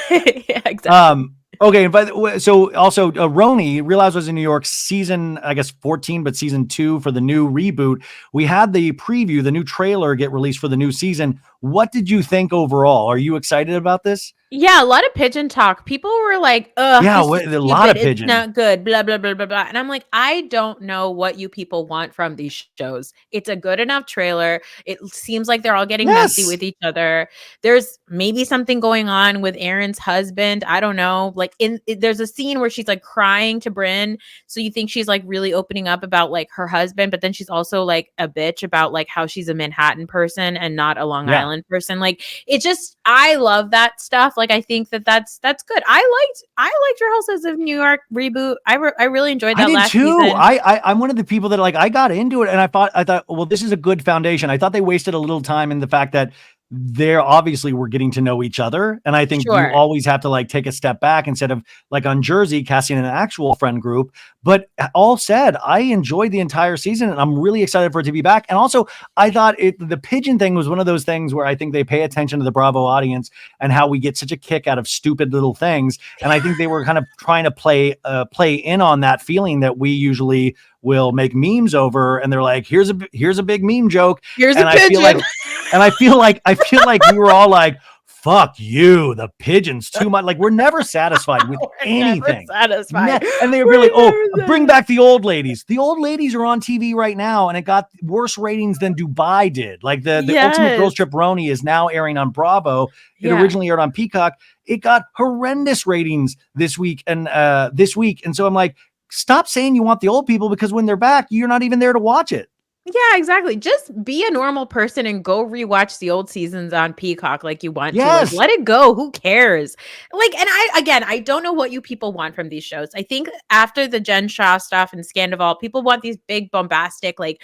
Yeah, exactly. Okay, but so also RHONY, Real Housewives of New York season, I guess 14, but season 2 for the new reboot. We had the preview, the new trailer get released for the new season. What did you think overall? Are you excited about this? Yeah, a lot of pigeon talk. People were like, "Ugh, Yeah, this is a lot stupid. of It's pigeon. not good." Blah blah blah blah blah. And I'm like, I don't know what you people want from these shows. It's a good enough trailer. It seems like they're all getting messy Yes. with each other. There's maybe something going on with Aaron's husband. I don't know. Like there's a scene where she's like crying to Brynn, so you think she's like really opening up about like her husband, but then she's also like a bitch about like how she's a Manhattan person and not a Long Yeah. Island person. Like it just, I love that stuff. Like I think that that's good. I liked Real Housewives of New York reboot. I really enjoyed I that did last too. season. I'm one of the people that like I got into it and I thought, well, this is a good foundation. I thought they wasted a little time in the fact that they're obviously we're getting to know each other. And I think you Sure. always have to like take a step back instead of like on Jersey casting an actual friend group. But all said, I enjoyed the entire season and I'm really excited for it to be back. And also I thought the pigeon thing was one of those things where I think they pay attention to the Bravo audience and how we get such a kick out of stupid little things. And I think they were kind of trying to play in on that feeling that we usually will make memes over. And they're like, here's a big meme joke. Here's And a I feel like, pigeon. and I feel like we were all like, fuck you, the pigeons too much. Like we're never satisfied with We're anything. never satisfied. And they were We're like, oh, never bring back the old ladies. The old ladies are on TV right now, and it got worse ratings than Dubai did. Like the Ultimate Girls Yes. Trip RHONY is now airing on Bravo. It Yeah. originally aired on Peacock. It got horrendous ratings this week. And so I'm like, stop saying you want the old people because when they're back, you're not even there to watch it. Yeah, exactly. Just be a normal person and go rewatch the old seasons on Peacock like you want to. Like, Yes. let it go. Who cares? Like, and I don't know what you people want from these shows. I think after the Jen Shah stuff and Scandival, people want these big, bombastic, like,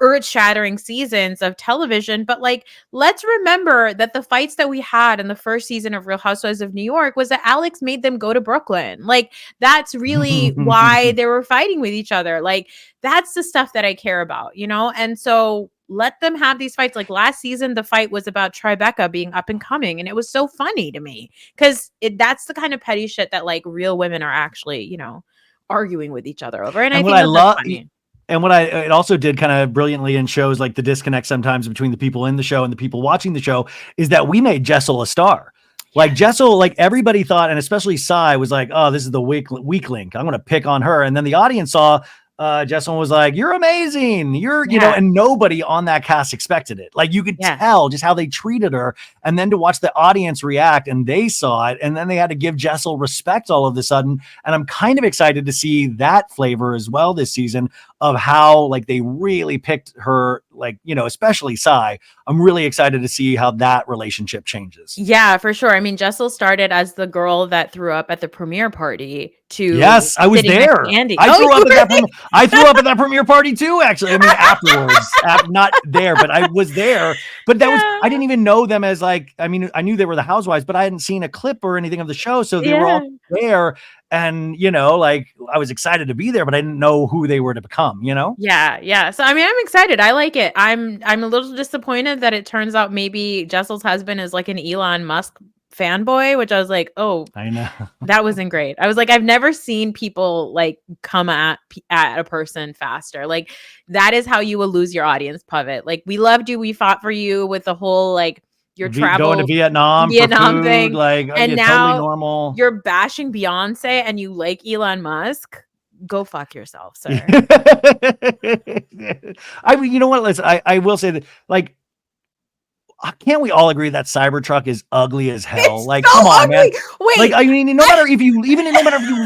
earth-shattering seasons of television. But like, let's remember that the fights that we had in the first season of Real Housewives of New York was that Alex made them go to Brooklyn. Like, that's really why they were fighting with each other. Like, that's the stuff that I care about, you know? And so let them have these fights. Like last season, the fight was about Tribeca being up and coming. And it was so funny to me because that's the kind of petty shit that like real women are actually, you know, arguing with each other over. And I And think what I that's love, funny. and it also did kind of brilliantly in shows like the disconnect sometimes between the people in the show and the people watching the show is that we made Jessel a star. Like Jessel, like everybody thought, and especially Sai was like, oh, this is the weak link. I'm going to pick on her. And then the audience saw Jessel was like, you're amazing. You know, and nobody on that cast expected it. Like you could tell just how they treated her. And then to watch the audience react and they saw it. And then they had to give Jessel respect all of a sudden. And I'm kind of excited to see that flavor as well this season of how like they really picked her, like, you know, especially Sai. I'm really excited to see how that relationship changes. Yeah, for sure. I mean, Jessel started as the girl that threw up at the premiere party to yes, I was sitting next there. to Andy. I threw up at that. I threw up at that premiere party too. Actually, I mean afterwards, not there, but I was there. But that was I didn't even know them as like. I mean, I knew they were the Housewives, but I hadn't seen a clip or anything of the show, so they were all there. And you know, like I was excited to be there, but I didn't know who they were to become. You know? Yeah. So I mean, I'm excited. I like it. I'm a little disappointed that it turns out maybe Jessel's husband is like an Elon Musk fanboy, which I was like, oh, I know. That wasn't great. I was like, I've never seen people like come at a person faster. Like that is how you will lose your audience, Puvet. Like we loved you, we fought for you with the whole like your travel going to Vietnam for food, thing, like and now totally normal. You're bashing Beyonce and you like Elon Musk. Go fuck yourself, sir. I mean, you know what? I will say that like. Can't we all agree that Cybertruck is ugly as hell? It's like, so come on, ugly. man. Wait, like, I mean, no matter if you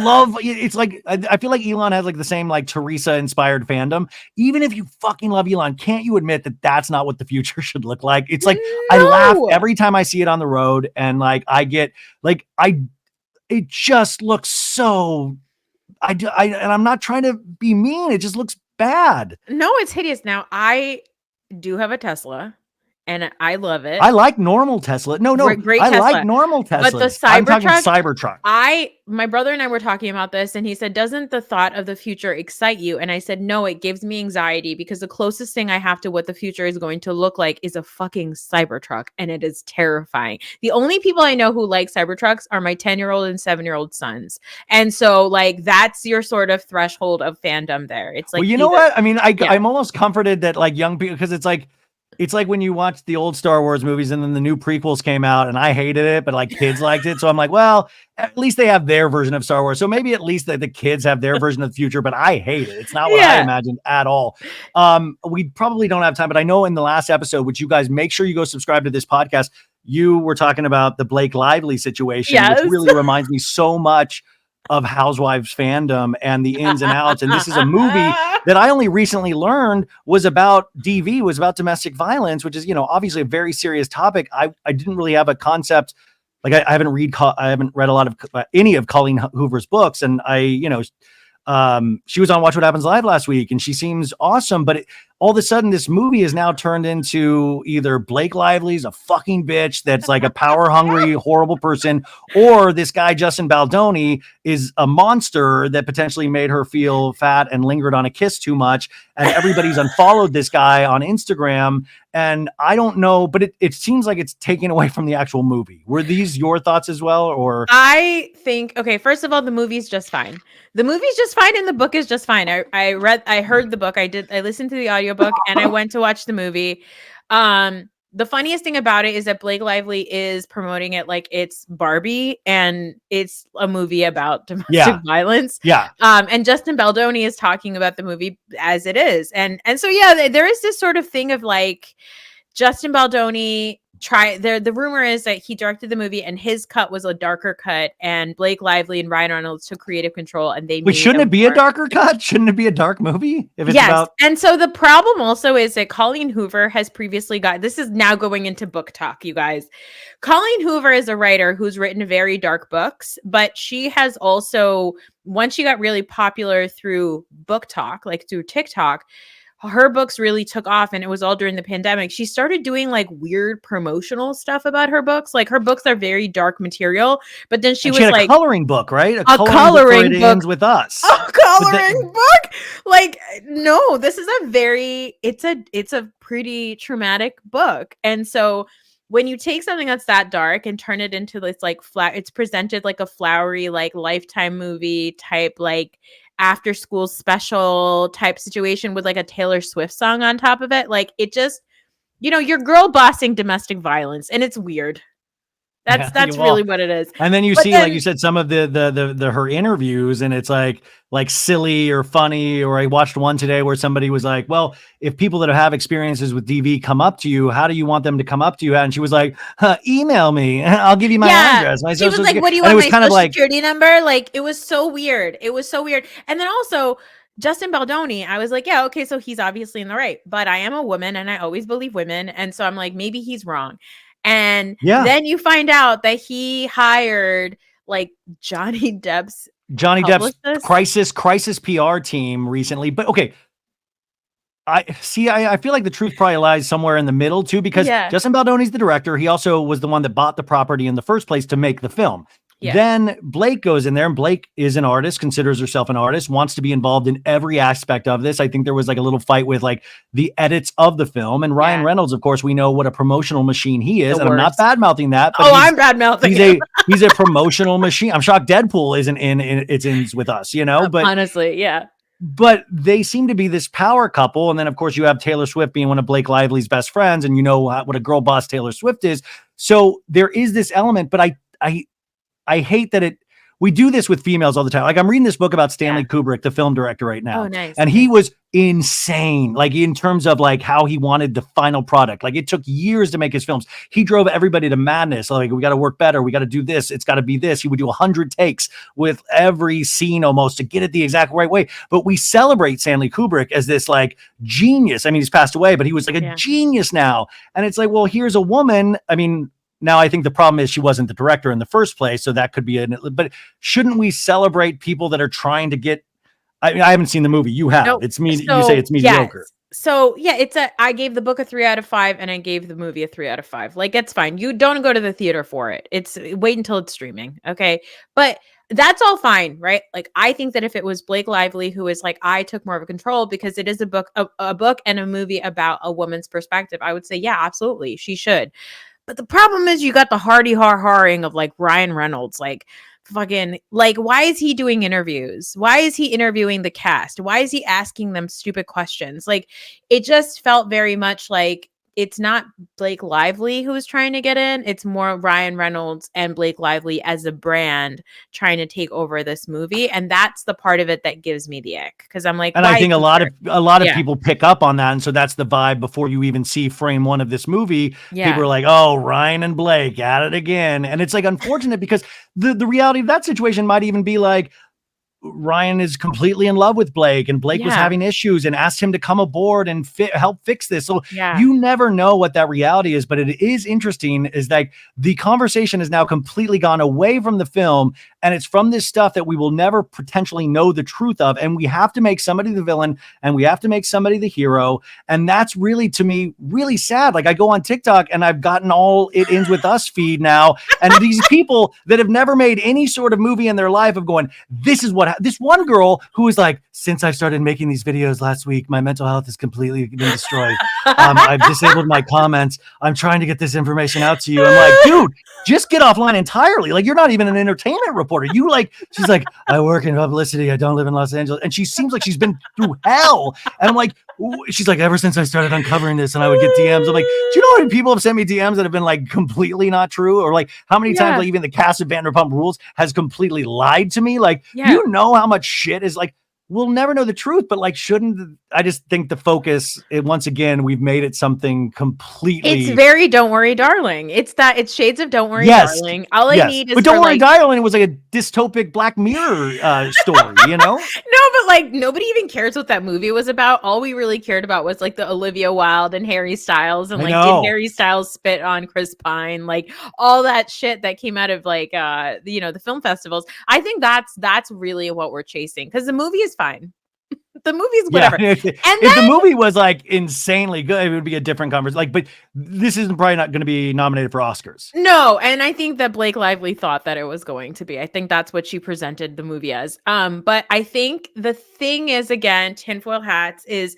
love, it's like, I feel like Elon has like the same like Teresa inspired fandom. Even if you fucking love Elon, can't you admit that that's not what the future should look like? It's like, I laugh every time I see it on the road. And like, I get like, I it just looks so. And I'm not trying to be mean. It just looks bad. No, it's hideous. Now, I do have a Tesla, and I love it. I like normal Tesla. No, Great I like Tesla. normal But the Teslas. I'm talking Cybertruck, Cybertruck. my brother and I were talking about this, and he said, "Doesn't the thought of the future excite you?" And I said, "No, it gives me anxiety because the closest thing I have to what the future is going to look like is a fucking Cybertruck, and it is terrifying." The only people I know who like Cybertrucks are my 10-year-old and 7-year-old sons. And so, like, that's your sort of threshold of fandom there. It's like, well, you know what? I mean, I'm almost comforted that like young people, because it's like when you watch the old Star Wars movies and then the new prequels came out and I hated it, but like kids liked it. So I'm like, well, at least they have their version of Star Wars. So maybe at least the kids have their version of the future, but I hate it. It's not what I imagined at all. We probably don't have time, but I know in the last episode, which you guys make sure you go subscribe to this podcast, you were talking about the Blake Lively situation, which really reminds me so much of Housewives fandom and the ins and outs. And this is a movie that I only recently learned was about DV, was about domestic violence, which is, obviously a very serious topic. I didn't really have a concept. Like I haven't read a lot of any of Colleen Hoover's books. And she was on Watch What Happens Live last week and she seems awesome, but all of a sudden this movie is now turned into either Blake Lively's a fucking bitch that's like a power hungry, horrible person, or this guy, Justin Baldoni, is a monster that potentially made her feel fat and lingered on a kiss too much. And everybody's unfollowed this guy on Instagram. And I don't know, but it seems like it's taken away from the actual movie. Were these your thoughts as well? Or I think, okay, first of all, the movie's just fine. The movie's just fine and the book is just fine. I heard the book. I listened to the audiobook and I went to watch the movie. The funniest thing about it is that Blake Lively is promoting it like it's Barbie and it's a movie about domestic violence. Yeah. And Justin Baldoni is talking about the movie as it is. And so, yeah, there is this sort of thing of like Justin Baldoni the rumor is that he directed the movie and his cut was a darker cut and Blake Lively and Ryan Reynolds took creative control and they shouldn't it be a darker cut? Shouldn't it be a dark movie? If it's about and so the problem also is that Colleen Hoover has previously this is now going into book talk, you guys. Colleen Hoover is a writer who's written very dark books, but she has also, once she got really popular through book talk, like through TikTok, her books really took off and it was all during the pandemic. She started doing like weird promotional stuff about her books. Like her books are very dark material, but then she had like a coloring book, right? A coloring book ends with us. A coloring book. Like, no, this is it's a pretty traumatic book. And so when you take something that's that dark and turn it into this like it's presented like a flowery, like Lifetime movie type, like after school special type situation with like a Taylor Swift song on top of it. Like it just, you're girl bossing domestic violence and it's weird. That's really what it is. And then you see, like you said, some of the her interviews and it's like silly or funny, or I watched one today where somebody was like, well, if people that have experiences with DV come up to you, how do you want them to come up to you? And she was like, email me. I'll give you my address. She was like, what do you want, my social security number? Like, it was so weird. And then also Justin Baldoni, I was like, yeah, okay, so he's obviously in the right, but I am a woman and I always believe women. And so I'm like, maybe he's wrong. And then you find out that he hired like Johnny Depp's crisis PR team recently. But okay, I feel like the truth probably lies somewhere in the middle too, because Justin Baldoni's the director. He also was the one that bought the property in the first place to make the film. Yeah. Then Blake goes in there, and Blake is an artist, considers herself an artist, wants to be involved in every aspect of this. I think there was like a little fight with like the edits of the film. And Ryan Reynolds, of course, we know what a promotional machine he is. And I'm not bad-mouthing that. But I'm bad-mouthing he's a promotional machine. I'm shocked Deadpool isn't in with us, but honestly, yeah. But they seem to be this power couple. And then, of course, you have Taylor Swift being one of Blake Lively's best friends. And you know what a girl boss Taylor Swift is. So there is this element, but I hate that we do this with females all the time. Like I'm reading this book about Stanley Kubrick, the film director right now. Oh, nice. And he was insane. Like in terms of like how he wanted the final product. Like it took years to make his films. He drove everybody to madness. Like we got to work better. We got to do this. It's got to be this. He would do 100 takes with every scene almost to get it the exact right way. But we celebrate Stanley Kubrick as this like genius. I mean, he's passed away, but he was like a genius now. And it's like, well, here's a woman. I mean, Now, I think the problem is she wasn't the director in the first place, so that could be but shouldn't we celebrate people that are trying to get, I mean, I haven't seen the movie. You have. Nope. It's me. You say So it's mediocre. yes. So yeah, I gave the book a 3 out of 5 and I gave the movie a 3 out of 5. Like, it's fine. You don't go to the theater for it. It's wait until it's streaming. Okay. But that's all fine, right? Like, I think that if it was Blake Lively who is like, I took more of a control because it is a book and a movie about a woman's perspective, I would say, yeah, absolutely, she should. But the problem is you got the harring of like Ryan Reynolds, like fucking, like, why is he doing interviews? Why is he interviewing the cast? Why is he asking them stupid questions? Like, it just felt very much like it's not Blake Lively who is trying to get in. It's more Ryan Reynolds and Blake Lively as a brand trying to take over this movie. And that's the part of it that gives me the ick. Cause I'm like, and I think a lot of Yeah. people pick up on that. And so that's the vibe before you even see frame one of this movie. Yeah. People are like, oh, Ryan and Blake at it again. And it's like unfortunate because the reality of that situation might even be like, Ryan is completely in love with Blake and Blake was having issues and asked him to come aboard and help fix this. So you never know what that reality is, but it is interesting is that the conversation has now completely gone away from the film and it's from this stuff that we will never potentially know the truth of. And we have to make somebody the villain and we have to make somebody the hero. And that's really, to me, really sad. Like I go on TikTok and I've gotten all It Ends With Us feed now. And these people that have never made any sort of movie in their life of going, this is what this one girl who was like, since I started making these videos last week, my mental health has completely been destroyed. I've disabled my comments. I'm trying to get this information out to you. I'm like, dude, just get offline entirely. Like, you're not even an entertainment reporter. She's like, I work in publicity. I don't live in Los Angeles. And she seems like she's been through hell. And I'm like, she's like, ever since I started uncovering this and I would get DMs. I'm like, do you know how many people have sent me DMs that have been like completely not true? Or like how many times like even the cast of Vanderpump Rules has completely lied to me? Like, you know how much shit is like, we'll never know the truth, but like, I just think the focus, once again, we've made it something completely. It's very Don't Worry, Darling. It's shades of Don't Worry, Darling. All I need is, but Don't Worry, Darling was like a dystopic Black Mirror story, you know? No, but like nobody even cares what that movie was about. All we really cared about was like the Olivia Wilde and Harry Styles and like did Harry Styles spit on Chris Pine, like all that shit that came out of like the film festivals. I think that's really what we're chasing because the movie is fine. The movie's whatever. If the movie was like insanely good, it would be a different conversation. Like, but this isn't probably not going to be nominated for Oscars. No, and I think that Blake Lively thought that it was going to be. I think that's what she presented the movie as. But I think the thing is, again, tinfoil hats is,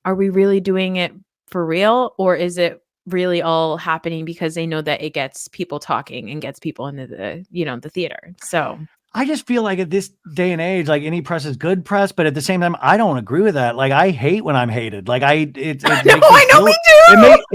are we really doing it for real, or is it really all happening because they know that it gets people talking and gets people into the theater? So I just feel like at this day and age, like any press is good press, but at the same time, I don't agree with that. Like I hate when I'm hated. Like it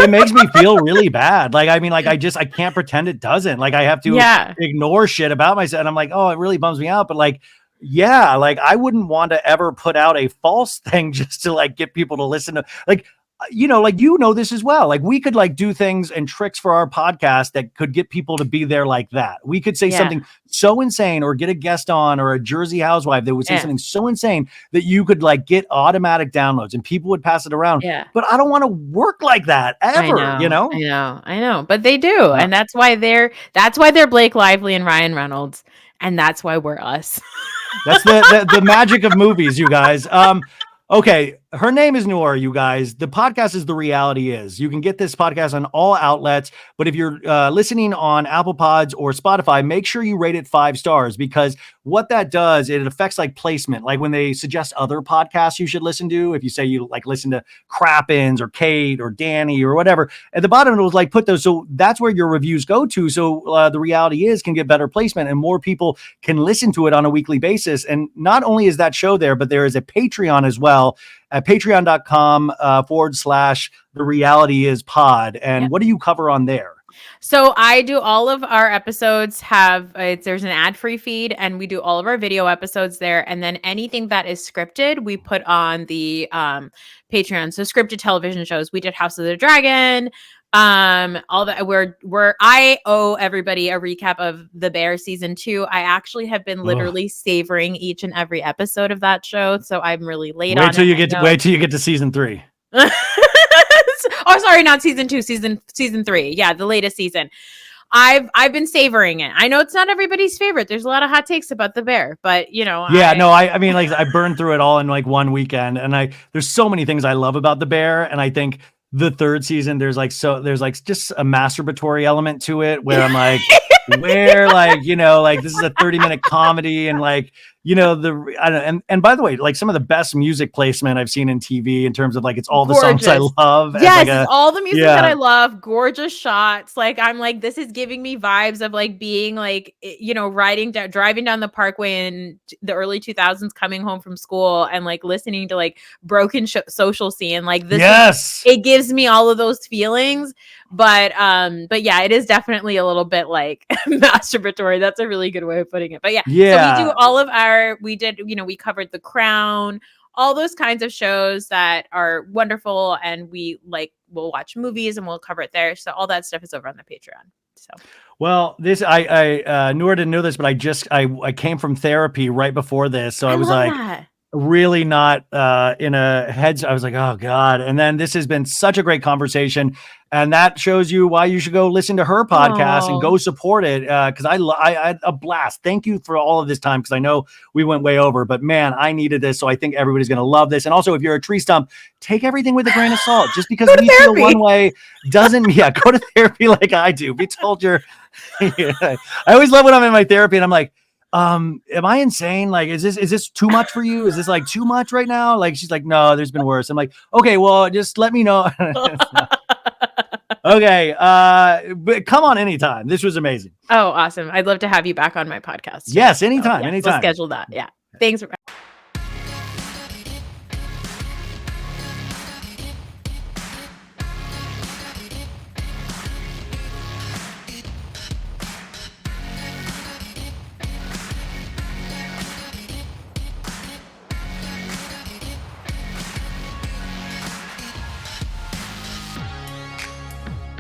makes me feel really bad. Like, I mean, like I can't pretend it doesn't. Like I have to ignore shit about myself. And I'm like, oh, it really bums me out. But like, yeah, like I wouldn't want to ever put out a false thing just to like get people to listen to, like, this as well. Like we could like do things and tricks for our podcast that could get people to be there like that. We could say something so insane or get a guest on or a Jersey housewife that would say something so insane that you could like get automatic downloads and people would pass it around. Yeah. But I don't want to work like that ever, I know. But they do. And that's why they're Blake Lively and Ryan Reynolds. And that's why we're us. That's the magic of movies, you guys. Okay, her name is Noor, you guys. The podcast is The Reality Is. You can get this podcast on all outlets, but if you're listening on Apple Pods or Spotify, make sure you rate it 5 stars because what that does, it affects like placement. Like when they suggest other podcasts you should listen to, if you say you like listen to Crappens or Kate or Danny or whatever, at the bottom it was like put those. So that's where your reviews go to. So The Reality Is can get better placement and more people can listen to it on a weekly basis. And not only is that show there, but there is a Patreon as well at patreon.com /The Reality Is pod. And what do you cover on there? So I do all of our episodes there's an ad-free feed and we do all of our video episodes there. And then anything that is scripted, we put on the Patreon. So scripted television shows, we did House of the Dragon, all that where I owe everybody a recap of The Bear season 2. I actually have been literally savoring each and every episode of that show. So I'm really late on it. Wait till you get to season 3. Oh, sorry, not season 2, season 3. Yeah, the latest season. I've been savoring it. I know it's not everybody's favorite. There's a lot of hot takes about the bear, but I mean, like I burned through it all in like one weekend, and there's so many things I love about the bear, and I think the third season there's like just a masturbatory element to it where I'm like, where like like this is a 30-minute comedy, and like I don't know, and by the way, like some of the best music placement I've seen in TV in terms of like it's all the songs I love. Yes, it's all the music that I love. Gorgeous shots. Like I'm like, this is giving me vibes of like being like driving down the parkway in the early 2000s, coming home from school and like listening to like Broken Social Scene. Like this, it gives me all of those feelings. But yeah, it is definitely a little bit like masturbatory. That's a really good way of putting it. But yeah. So we do all of we covered The Crown, all those kinds of shows that are wonderful, and we'll watch movies and we'll cover it there. So all that stuff is over on the Patreon. So well, this I Noor didn't know this, but I came from therapy right before this, so I was like really not in a head. I was like, oh God. And then this has been such a great conversation. And that shows you why you should go listen to her podcast and go support it. Cause I had a blast. Thank you for all of this time. Cause I know we went way over, but man, I needed this. So I think everybody's going to love this. And also if you're a tree stump, take everything with a grain of salt. Just because we feel one way doesn't, go to therapy like I do. Be told I always love when I'm in my therapy and I'm like, am I insane? Like, is this too much for you? Is this like too much right now? Like, she's like, no, there's been worse. I'm like, okay, well, just let me know. Okay. But come on anytime. This was amazing. Oh, awesome. I'd love to have you back on my podcast. Yes. Anytime. Anytime. We'll schedule that. Yeah. Thanks.